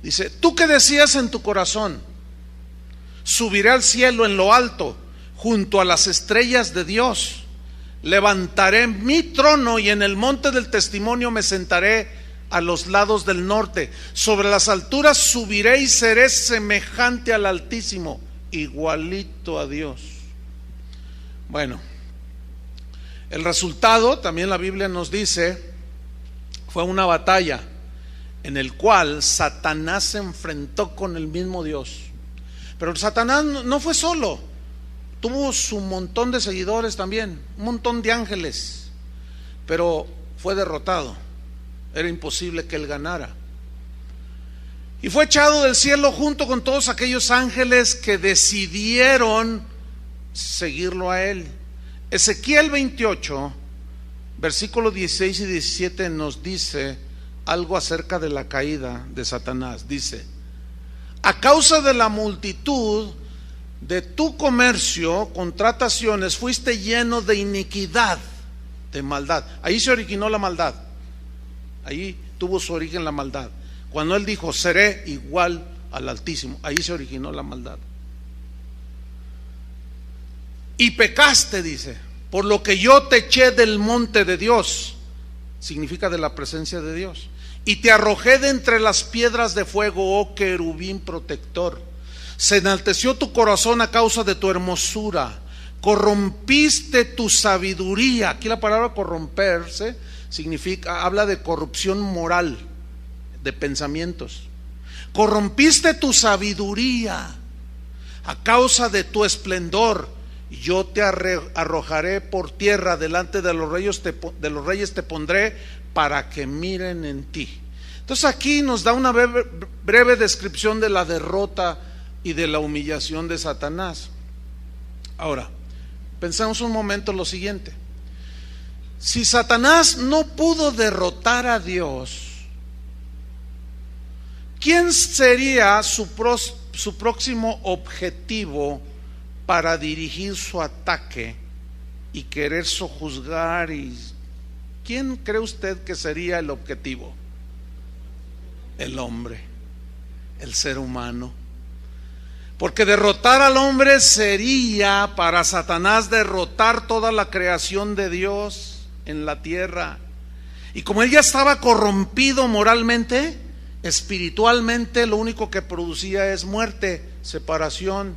Dice: tú que decías en tu corazón, subiré al cielo en lo alto, junto a las estrellas de Dios, levantaré mi trono y en el monte del testimonio me sentaré a los lados del norte. Sobre las alturas subiré y seré semejante al Altísimo, igualito a Dios. Bueno, el resultado, también la Biblia nos dice, fue una batalla en el cual Satanás se enfrentó con el mismo Dios. Pero Satanás no fue solo, tuvo su montón de seguidores también, un montón de ángeles, pero fue derrotado. Era imposible que él ganara. Y fue echado del cielo junto con todos aquellos ángeles que decidieron seguirlo a él. Ezequiel 28, versículos 16 y 17 nos dice algo acerca de la caída de Satanás. Dice: a causa de la multitud de tu comercio, contrataciones, fuiste lleno de iniquidad, de maldad. Ahí se originó la maldad. Ahí tuvo su origen la maldad. Cuando él dijo: seré igual al Altísimo, ahí se originó la maldad. Y pecaste, dice, por lo que yo te eché del monte de Dios, significa de la presencia de Dios, y te arrojé de entre las piedras de fuego, oh querubín protector. Se enalteció tu corazón a causa de tu hermosura, corrompiste tu sabiduría. Aquí la palabra corromperse significa, habla de corrupción moral, de pensamientos. Corrompiste tu sabiduría a causa de tu esplendor. Yo te arrojaré por tierra, delante de los reyes te pondré, para que miren en ti. Entonces aquí nos da una breve descripción de la derrota y de la humillación de Satanás. Ahora, pensemos un momento lo siguiente: si Satanás no pudo derrotar a Dios, ¿quién sería su próximo objetivo para dirigir su ataque y querer sojuzgar? ¿Y quién cree usted que sería el objetivo? El hombre, el ser humano. Porque derrotar al hombre sería para Satanás derrotar toda la creación de Dios en la tierra. Y como él ya estaba corrompido moralmente, espiritualmente lo único que producía es muerte, separación,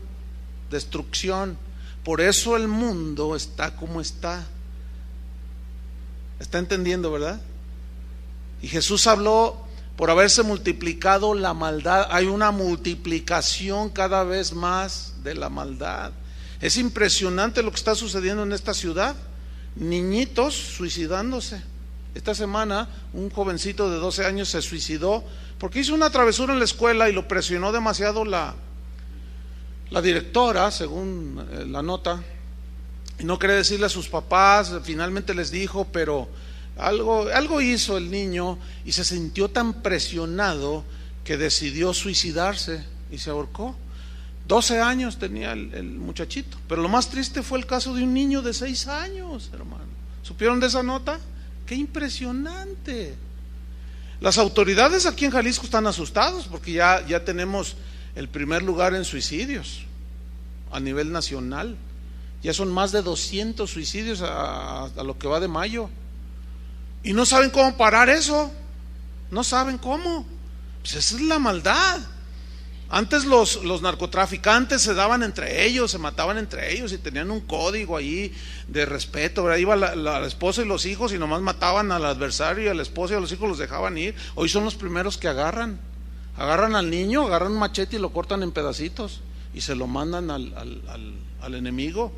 destrucción. Por eso el mundo está como está. ¿Está entendiendo, verdad? Y Jesús habló por haberse multiplicado la maldad. Hay una multiplicación cada vez más de la maldad. Es impresionante lo que está sucediendo en esta ciudad. Niñitos suicidándose. Esta semana un jovencito de 12 años se suicidó porque hizo una travesura en la escuela y lo presionó demasiado la directora, según la nota, y no quería decirle a sus papás. Finalmente les dijo, pero algo hizo el niño y se sintió tan presionado que decidió suicidarse y se ahorcó. 12 años tenía el muchachito. Pero lo más triste fue el caso de un niño de 6 años, hermano. ¿Supieron de esa nota? ¡Qué impresionante! Las autoridades aquí en Jalisco están asustados porque ya tenemos el primer lugar en suicidios a nivel nacional. Ya son más de 200 suicidios a lo que va de mayo. Y no saben cómo parar eso. No saben cómo. Pues esa es la maldad. Antes los narcotraficantes se daban entre ellos, se mataban entre ellos y tenían un código ahí de respeto, ¿verdad? Iba la esposa y los hijos y nomás mataban al adversario, y a la esposa y a los hijos los dejaban ir. Hoy son los primeros que agarran al niño, agarran un machete y lo cortan en pedacitos y se lo mandan al enemigo.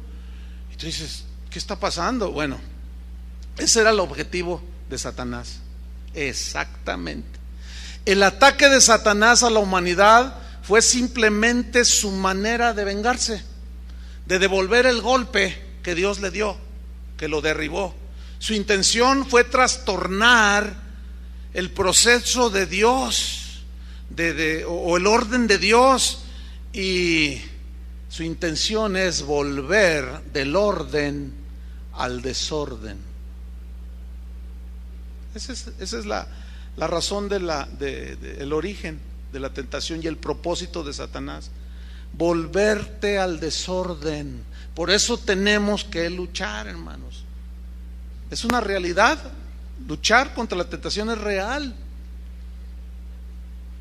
Y tú dices, ¿qué está pasando? Bueno, ese era el objetivo de Satanás. Exactamente. El ataque de Satanás a la humanidad fue simplemente su manera de vengarse, de devolver el golpe que Dios le dio, que lo derribó. Su intención fue trastornar el proceso de Dios, o el orden de Dios, y su intención es volver del orden al desorden. Esa es la razón el origen de la tentación y el propósito de Satanás: volverte al desorden. Por eso tenemos que luchar, hermanos. Es una realidad. Luchar contra la tentación es real.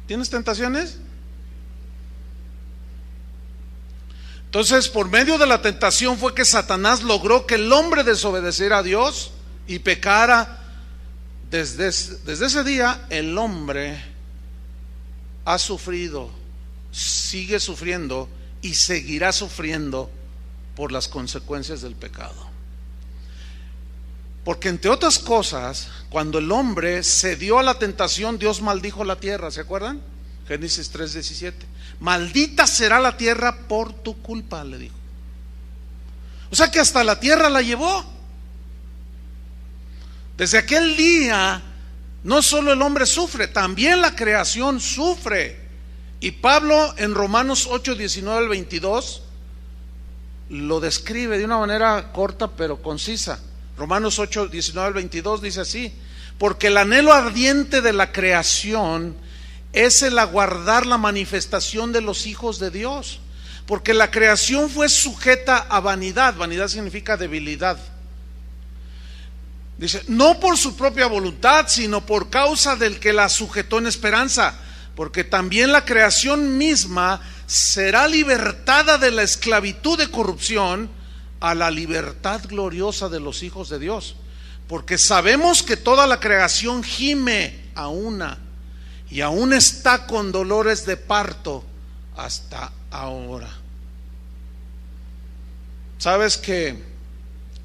¿Tienes tentaciones? Entonces, por medio de la tentación fue que Satanás logró que el hombre desobedeciera a Dios y pecara. Desde ese día el hombre ha sufrido, sigue sufriendo y seguirá sufriendo por las consecuencias del pecado. Porque entre otras cosas, cuando el hombre cedió a la tentación, Dios maldijo la tierra, ¿se acuerdan? Génesis 3:17. Maldita será la tierra por tu culpa, le dijo. O sea que hasta la tierra la llevó. Desde aquel día, no solo el hombre sufre, también la creación sufre. Y Pablo en Romanos 8:19-22 lo describe de una manera corta pero concisa. Romanos 8:19-22 dice así: porque el anhelo ardiente de la creación es el aguardar la manifestación de los hijos de Dios, porque la creación fue sujeta a vanidad. Vanidad significa debilidad. Dice, no por su propia voluntad, sino por causa del que la sujetó en esperanza, porque también la creación misma será libertada de la esclavitud de corrupción a la libertad gloriosa de los hijos de Dios. Porque sabemos que toda la creación gime a una, y aún está con dolores de parto hasta ahora. ¿Sabes que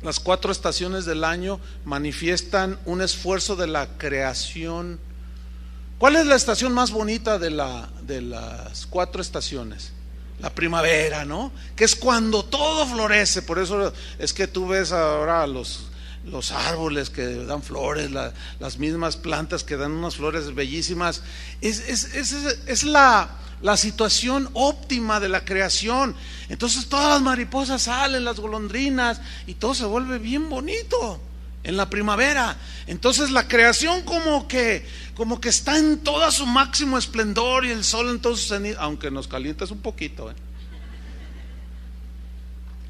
las 4 estaciones del año manifiestan un esfuerzo de la creación? ¿Cuál es la estación más bonita de las 4 estaciones? La primavera, ¿no? Que es cuando todo florece. Por eso es que tú ves ahora los árboles que dan flores, las mismas plantas que dan unas flores bellísimas. Es la situación óptima de la creación. Entonces todas las mariposas salen, las golondrinas, y todo se vuelve bien bonito en la primavera. Entonces la creación como que está en todo su máximo esplendor, y el sol en todo su cenit, aunque nos calientas un poquito,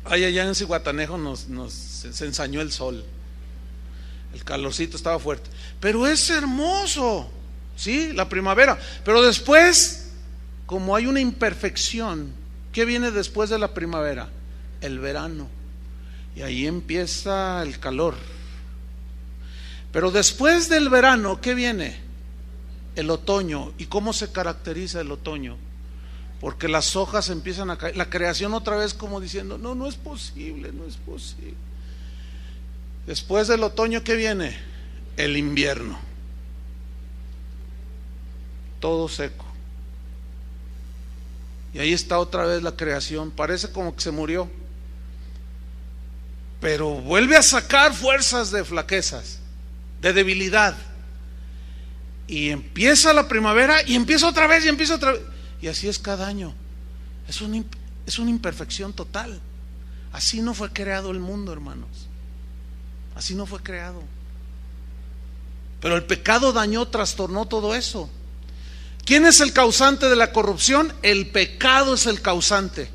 allá en Zihuatanejo se ensañó el sol, el calorcito estaba fuerte, pero es hermoso, sí, la primavera. Pero después, como hay una imperfección, ¿qué viene después de la primavera? El verano, y ahí empieza el calor. Pero después del verano, ¿qué viene? El otoño. ¿Y cómo se caracteriza el otoño? Porque las hojas empiezan a caer, la creación otra vez como diciendo, no es posible, no es posible. Después del otoño, ¿qué viene? El invierno. Todo seco. Y ahí está otra vez la creación, parece como que se murió, pero vuelve a sacar fuerzas de flaquezas, de debilidad, y empieza la primavera, y empieza otra vez, y así es cada año. Es una imperfección total. Así no fue creado el mundo, hermanos. Así no fue creado. Pero el pecado dañó, trastornó todo eso. ¿Quién es el causante de la corrupción? El pecado es el causante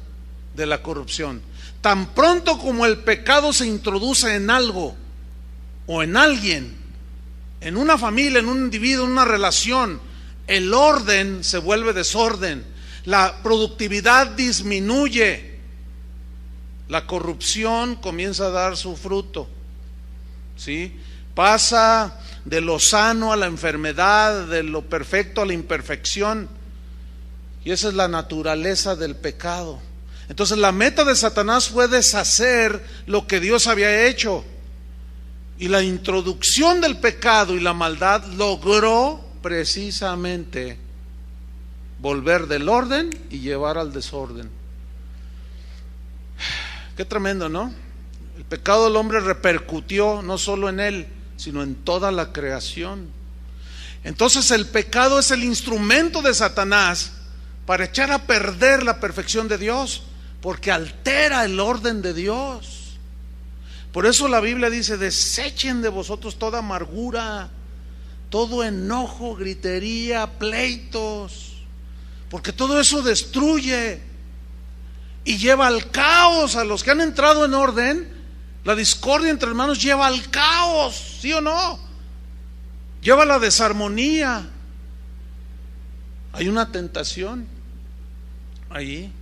de la corrupción. Tan pronto como el pecado se introduce en algo o en alguien, en una familia, en un individuo, en una relación, el orden se vuelve desorden, la productividad disminuye, la corrupción comienza a dar su fruto, ¿sí? Pasa de lo sano a la enfermedad, de lo perfecto a la imperfección, y esa es la naturaleza del pecado. Entonces la meta de Satanás fue deshacer lo que Dios había hecho, y la introducción del pecado y la maldad logró precisamente volver del orden y llevar al desorden. Qué tremendo, ¿no? El pecado del hombre repercutió no solo en él, sino en toda la creación. Entonces el pecado es el instrumento de Satanás para echar a perder la perfección de Dios, porque altera el orden de Dios. Por eso la Biblia dice: desechen de vosotros toda amargura, todo enojo, gritería, pleitos, porque todo eso destruye y lleva al caos. A los que han entrado en orden, la discordia entre hermanos lleva al caos, ¿sí o no? Lleva a la desarmonía. Hay una tentación ahí.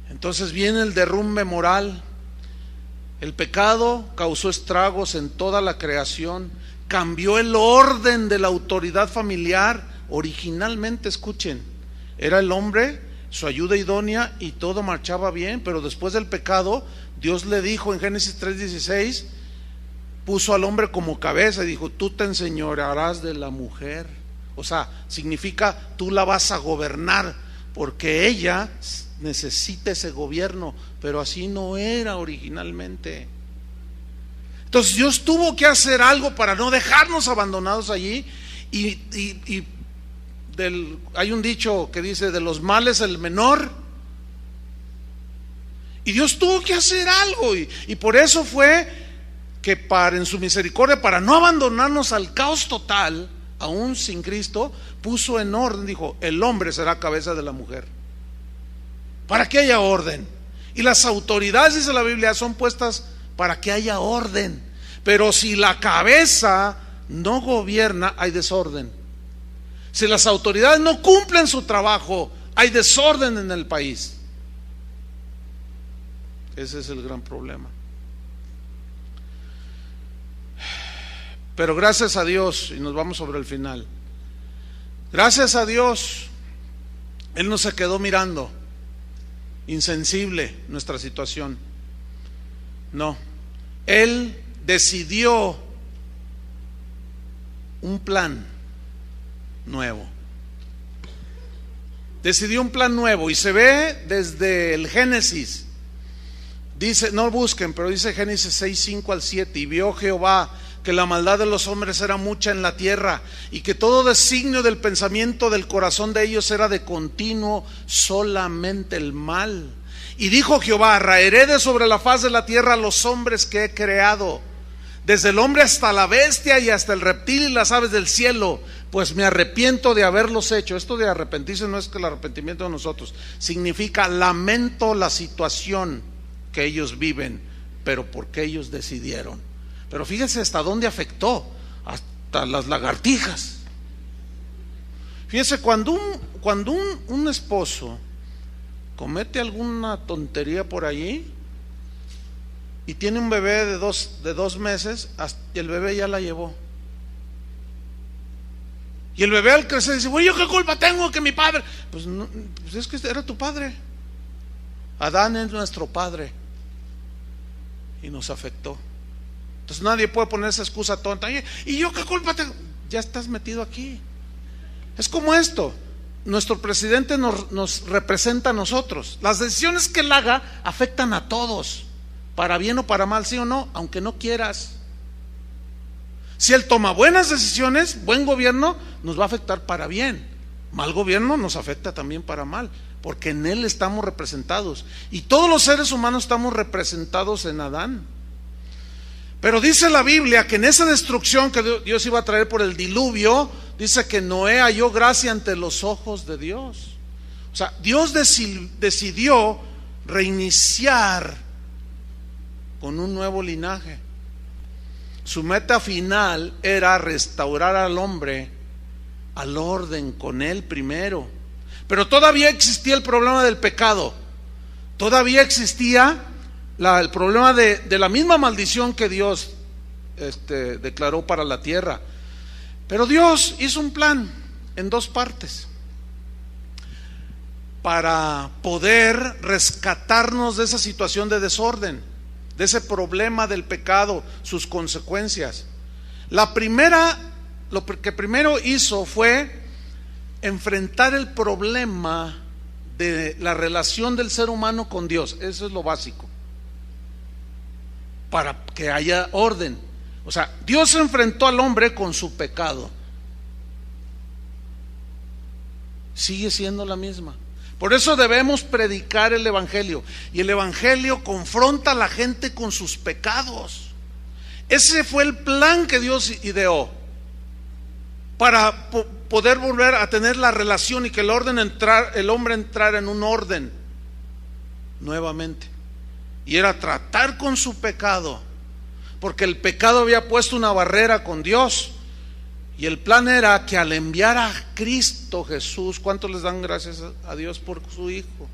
Entonces viene el derrumbe moral. El pecado causó estragos en toda la creación, cambió el orden de la autoridad familiar. Originalmente, escuchen, era el hombre, su ayuda idónea, y todo marchaba bien, pero después del pecado, Dios le dijo en Génesis 3:16, puso al hombre como cabeza y dijo: tú te enseñorearás de la mujer. O sea, significa tú la vas a gobernar, porque ella necesita ese gobierno, pero así no era originalmente. Entonces Dios tuvo que hacer algo para no dejarnos abandonados allí. Hay un dicho que dice: de los males el menor. Y Dios tuvo que hacer algo, y por eso fue que en su misericordia, para no abandonarnos al caos total, aún sin Cristo, puso en orden. Dijo: el hombre será cabeza de la mujer, para que haya orden. Y las autoridades, dice la Biblia, son puestas para que haya orden. Pero si la cabeza no gobierna, hay desorden. Si las autoridades no cumplen su trabajo, hay desorden en el país. Ese es el gran problema. Pero gracias a Dios, y nos vamos sobre el final, gracias a Dios, Él no se quedó mirando insensible nuestra situación. No, Él decidió un plan nuevo. Decidió un plan nuevo, y se ve desde el Génesis. Dice, no busquen, pero dice Génesis 6:5-7: y vio Jehová que la maldad de los hombres era mucha en la tierra, y que todo designio del pensamiento del corazón de ellos era de continuo solamente el mal. Y dijo Jehová: raeré de sobre la faz de la tierra a los hombres que he creado, desde el hombre hasta la bestia y hasta el reptil y las aves del cielo, pues me arrepiento de haberlos hecho. Esto de arrepentirse no es que el arrepentimiento de nosotros, significa lamento la situación que ellos viven, pero porque ellos decidieron. Pero fíjense hasta dónde afectó, hasta las lagartijas. Fíjense, cuando un esposo comete alguna tontería por allí y tiene un bebé de dos meses, y el bebé ya la llevó. Y el bebé al crecer dice: bueno, ¿yo qué culpa tengo que mi padre? Pues, no, pues es que era tu padre. Adán es nuestro padre y nos afectó. Entonces nadie puede poner esa excusa tonta: ¿y yo qué culpa tengo? Ya estás metido aquí. Es como esto: nuestro presidente nos representa a nosotros. Las decisiones que él haga afectan a todos, para bien o para mal, sí o no, aunque no quieras. Si él toma buenas decisiones, buen gobierno, nos va a afectar para bien. Mal gobierno nos afecta también para mal, porque en él estamos representados, y todos los seres humanos estamos representados en Adán. Pero dice la Biblia que en esa destrucción que Dios iba a traer por el diluvio, dice que Noé halló gracia ante los ojos de Dios. O sea, Dios decidió reiniciar con un nuevo linaje. Su meta final era restaurar al hombre al orden con él primero. Pero todavía existía el problema del pecado. Todavía existía el problema de la misma maldición que Dios declaró para la tierra. Pero Dios hizo un plan en dos partes para poder rescatarnos de esa situación de desorden, de ese problema del pecado, sus consecuencias. Lo que primero hizo fue enfrentar el problema de la relación del ser humano con Dios. Eso es lo básico, para que haya orden. O sea, Dios se enfrentó al hombre con su pecado. sigue siendo la misma. Por eso debemos predicar el Evangelio. Y el Evangelio confronta a la gente con sus pecados. Ese fue el plan que Dios ideó para poder volver a tener la relación y que el hombre entrara en un orden nuevamente. Y era tratar con su pecado, porque el pecado había puesto una barrera con Dios. Y el plan era que al enviar a Cristo Jesús, ¿cuántos les dan gracias a Dios por su Hijo?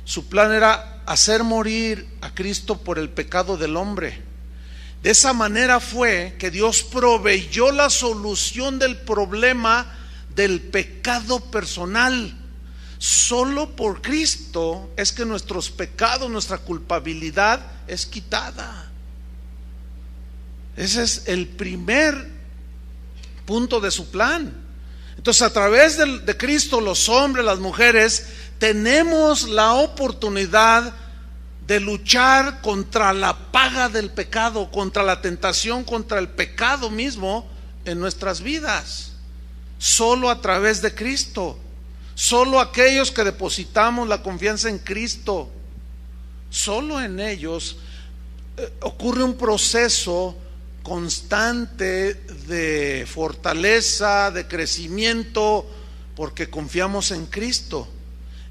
Su plan era hacer morir a Cristo por el pecado del hombre. De esa manera fue que Dios proveyó la solución del problema del pecado personal. Solo por Cristo es que nuestros pecados, nuestra culpabilidad es quitada. Ese es el primer punto de su plan. Entonces, a través de Cristo, los hombres, las mujeres, tenemos la oportunidad de luchar contra la paga del pecado, contra la tentación, contra el pecado mismo en nuestras vidas. Solo a través de Cristo. Solo aquellos que depositamos la confianza en Cristo, solo en ellos ocurre un proceso constante de fortaleza, de crecimiento, porque confiamos en Cristo.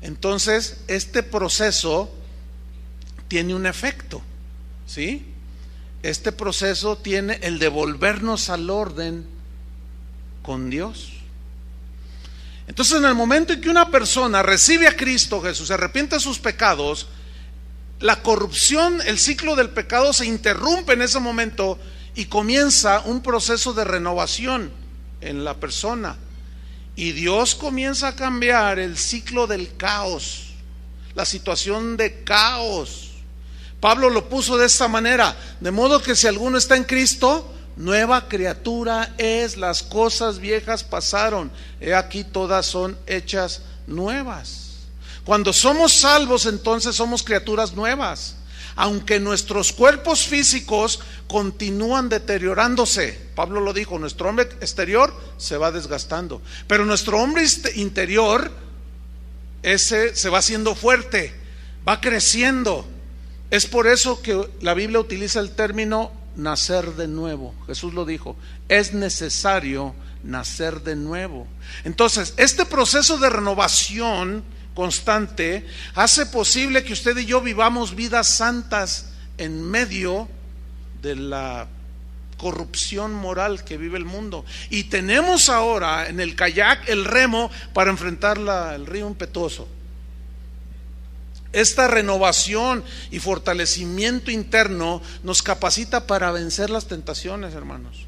Entonces, este proceso tiene un efecto, ¿sí? Este proceso tiene el de volvernos al orden con Dios. Entonces, en el momento en que una persona recibe a Cristo Jesús, se arrepiente de sus pecados, la corrupción, el ciclo del pecado se interrumpe en ese momento y comienza un proceso de renovación en la persona. Y Dios comienza a cambiar el ciclo del caos, la situación de caos. Pablo lo puso de esta manera: de modo que si alguno está en Cristo, nueva criatura es, las cosas viejas pasaron, he aquí todas son hechas nuevas. Cuando somos salvos, entonces somos criaturas nuevas, aunque nuestros cuerpos físicos continúan deteriorándose. Pablo lo dijo, nuestro hombre exterior se va desgastando, pero nuestro hombre interior, ese se va haciendo fuerte, va creciendo. Es por eso que la Biblia utiliza el término nacer de nuevo. Jesús lo dijo, es necesario nacer de nuevo. Entonces, este proceso de renovación constante hace posible que usted y yo vivamos vidas santas en medio de la corrupción moral que vive el mundo. Y tenemos ahora en el kayak el remo para enfrentar el río impetuoso. Esta renovación y fortalecimiento interno nos capacita para vencer las tentaciones, hermanos,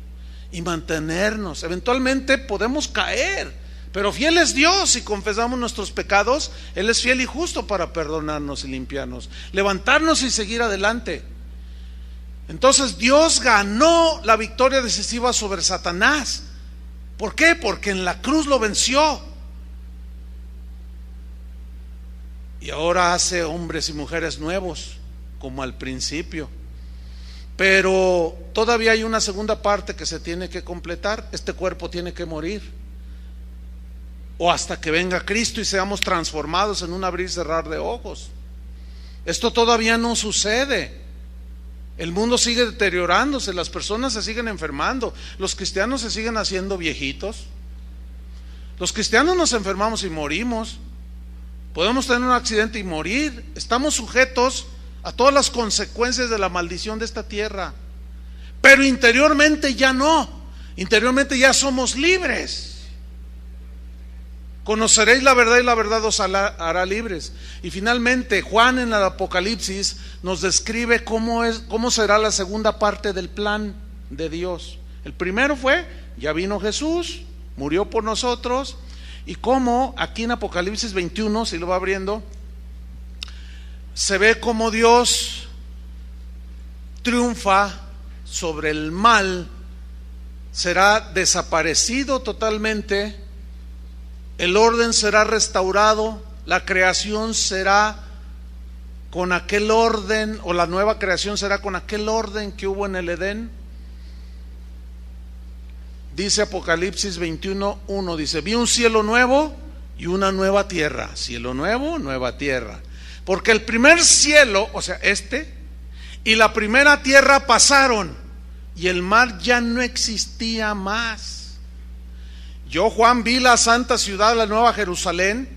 y mantenernos. Eventualmente podemos caer, pero fiel es Dios. Si confesamos nuestros pecados, Él es fiel y justo para perdonarnos y limpiarnos, levantarnos y seguir adelante. Entonces Dios ganó la victoria decisiva sobre Satanás. ¿Por qué? Porque en la cruz lo venció. Y ahora hace hombres y mujeres nuevos, como al principio. Pero todavía hay una segunda parte que se tiene que completar. Este cuerpo tiene que morir, o hasta que venga Cristo y seamos transformados en un abrir y cerrar de ojos. Esto todavía no sucede. El mundo sigue deteriorándose, las personas se siguen enfermando, los cristianos se siguen haciendo viejitos. Los cristianos nos enfermamos y morimos. Podemos tener un accidente y morir. Estamos sujetos a todas las consecuencias de la maldición de esta tierra. Pero interiormente ya no. Interiormente ya somos libres. Conoceréis la verdad y la verdad os hará libres. Y finalmente Juan en el Apocalipsis nos describe cómo será la segunda parte del plan de Dios. El primero fue, ya vino Jesús, murió por nosotros. Y cómo aquí en Apocalipsis 21, si lo va abriendo, se ve cómo Dios triunfa sobre el mal, será desaparecido totalmente, el orden será restaurado, la creación será con aquel orden, o la nueva creación será con aquel orden que hubo en el Edén. Dice Apocalipsis 21:1, dice: vi un cielo nuevo y una nueva tierra, cielo nuevo, nueva tierra. Porque el primer cielo, o sea, y la primera tierra pasaron, y el mar ya no existía más. Yo, Juan, vi la santa ciudad, la nueva Jerusalén,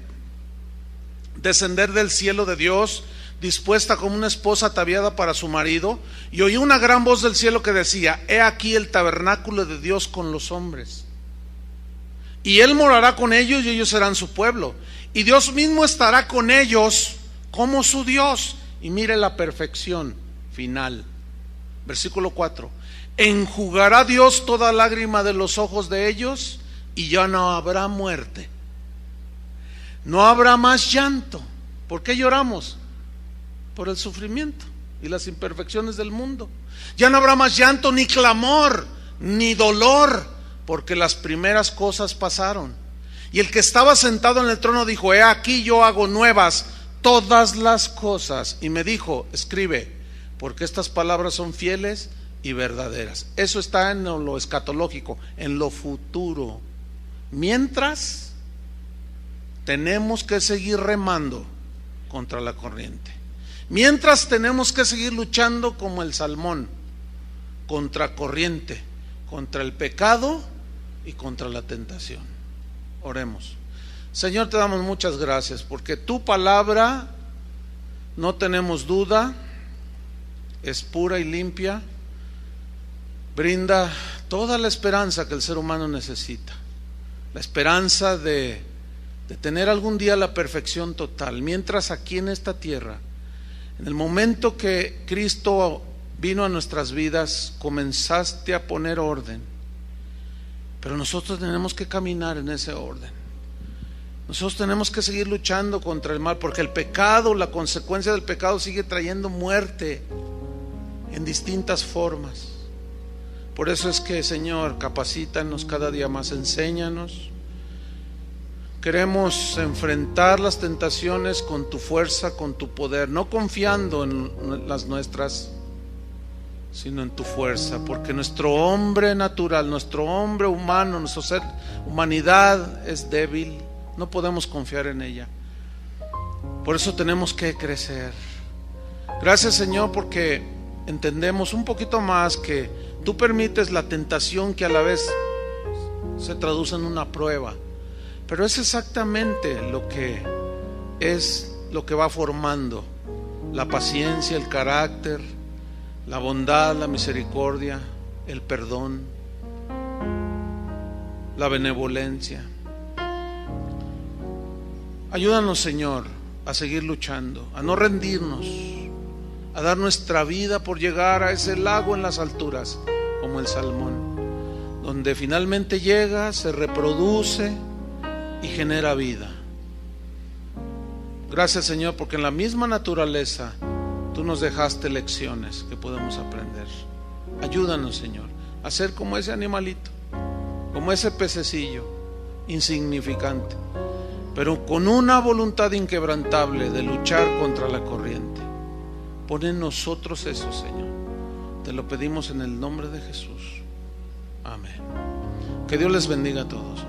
descender del cielo de Dios, dispuesta como una esposa ataviada para su marido, y oí una gran voz del cielo que decía: he aquí el tabernáculo de Dios con los hombres, y Él morará con ellos, y ellos serán su pueblo, y Dios mismo estará con ellos como su Dios. Y mire la perfección final, versículo 4: enjugará Dios toda lágrima de los ojos de ellos, y ya no habrá muerte, no habrá más llanto. ¿Por qué lloramos? Por el sufrimiento y las imperfecciones del mundo. Ya no habrá más llanto, ni clamor, ni dolor, porque las primeras cosas pasaron. Y el que estaba sentado en el trono dijo: he aquí yo hago nuevas todas las cosas. Y me dijo: escribe, porque estas palabras son fieles y verdaderas. Eso está en lo escatológico, en lo futuro. Mientras, tenemos que seguir remando contra la corriente. Mientras, tenemos que seguir luchando como el salmón, contra corriente, contra el pecado y contra la tentación. Oremos. Señor, te damos muchas gracias, porque tu palabra, no tenemos duda, es pura y limpia, brinda toda la esperanza que el ser humano necesita, la esperanza de tener algún día la perfección total. Mientras, aquí en esta tierra, en el momento que Cristo vino a nuestras vidas, comenzaste a poner orden, pero nosotros tenemos que caminar en ese orden. Nosotros tenemos que seguir luchando contra el mal, porque el pecado, la consecuencia del pecado, sigue trayendo muerte en distintas formas. Por eso es que, Señor, capacítanos cada día más, enséñanos. Queremos enfrentar las tentaciones con tu fuerza, con tu poder, no confiando en las nuestras, sino en tu fuerza, porque nuestro hombre natural, nuestro hombre humano, nuestro ser, humanidad es débil, no podemos confiar en ella. Por eso tenemos que crecer. Gracias, Señor, porque entendemos un poquito más que tú permites la tentación, que a la vez se traduce en una prueba, pero es exactamente lo que va formando la paciencia, el carácter, la bondad, la misericordia, el perdón, la benevolencia. Ayúdanos, Señor, a seguir luchando, a no rendirnos, a dar nuestra vida por llegar a ese lago en las alturas, como el salmón, donde finalmente llega, se reproduce y genera vida. Gracias, Señor, porque en la misma naturaleza tú nos dejaste lecciones que podemos aprender. Ayúdanos, Señor, a ser como ese animalito, como ese pececillo insignificante, pero con una voluntad inquebrantable de luchar contra la corriente. Pon en nosotros eso, Señor. Te lo pedimos en el nombre de Jesús. Amén. Que Dios les bendiga a todos.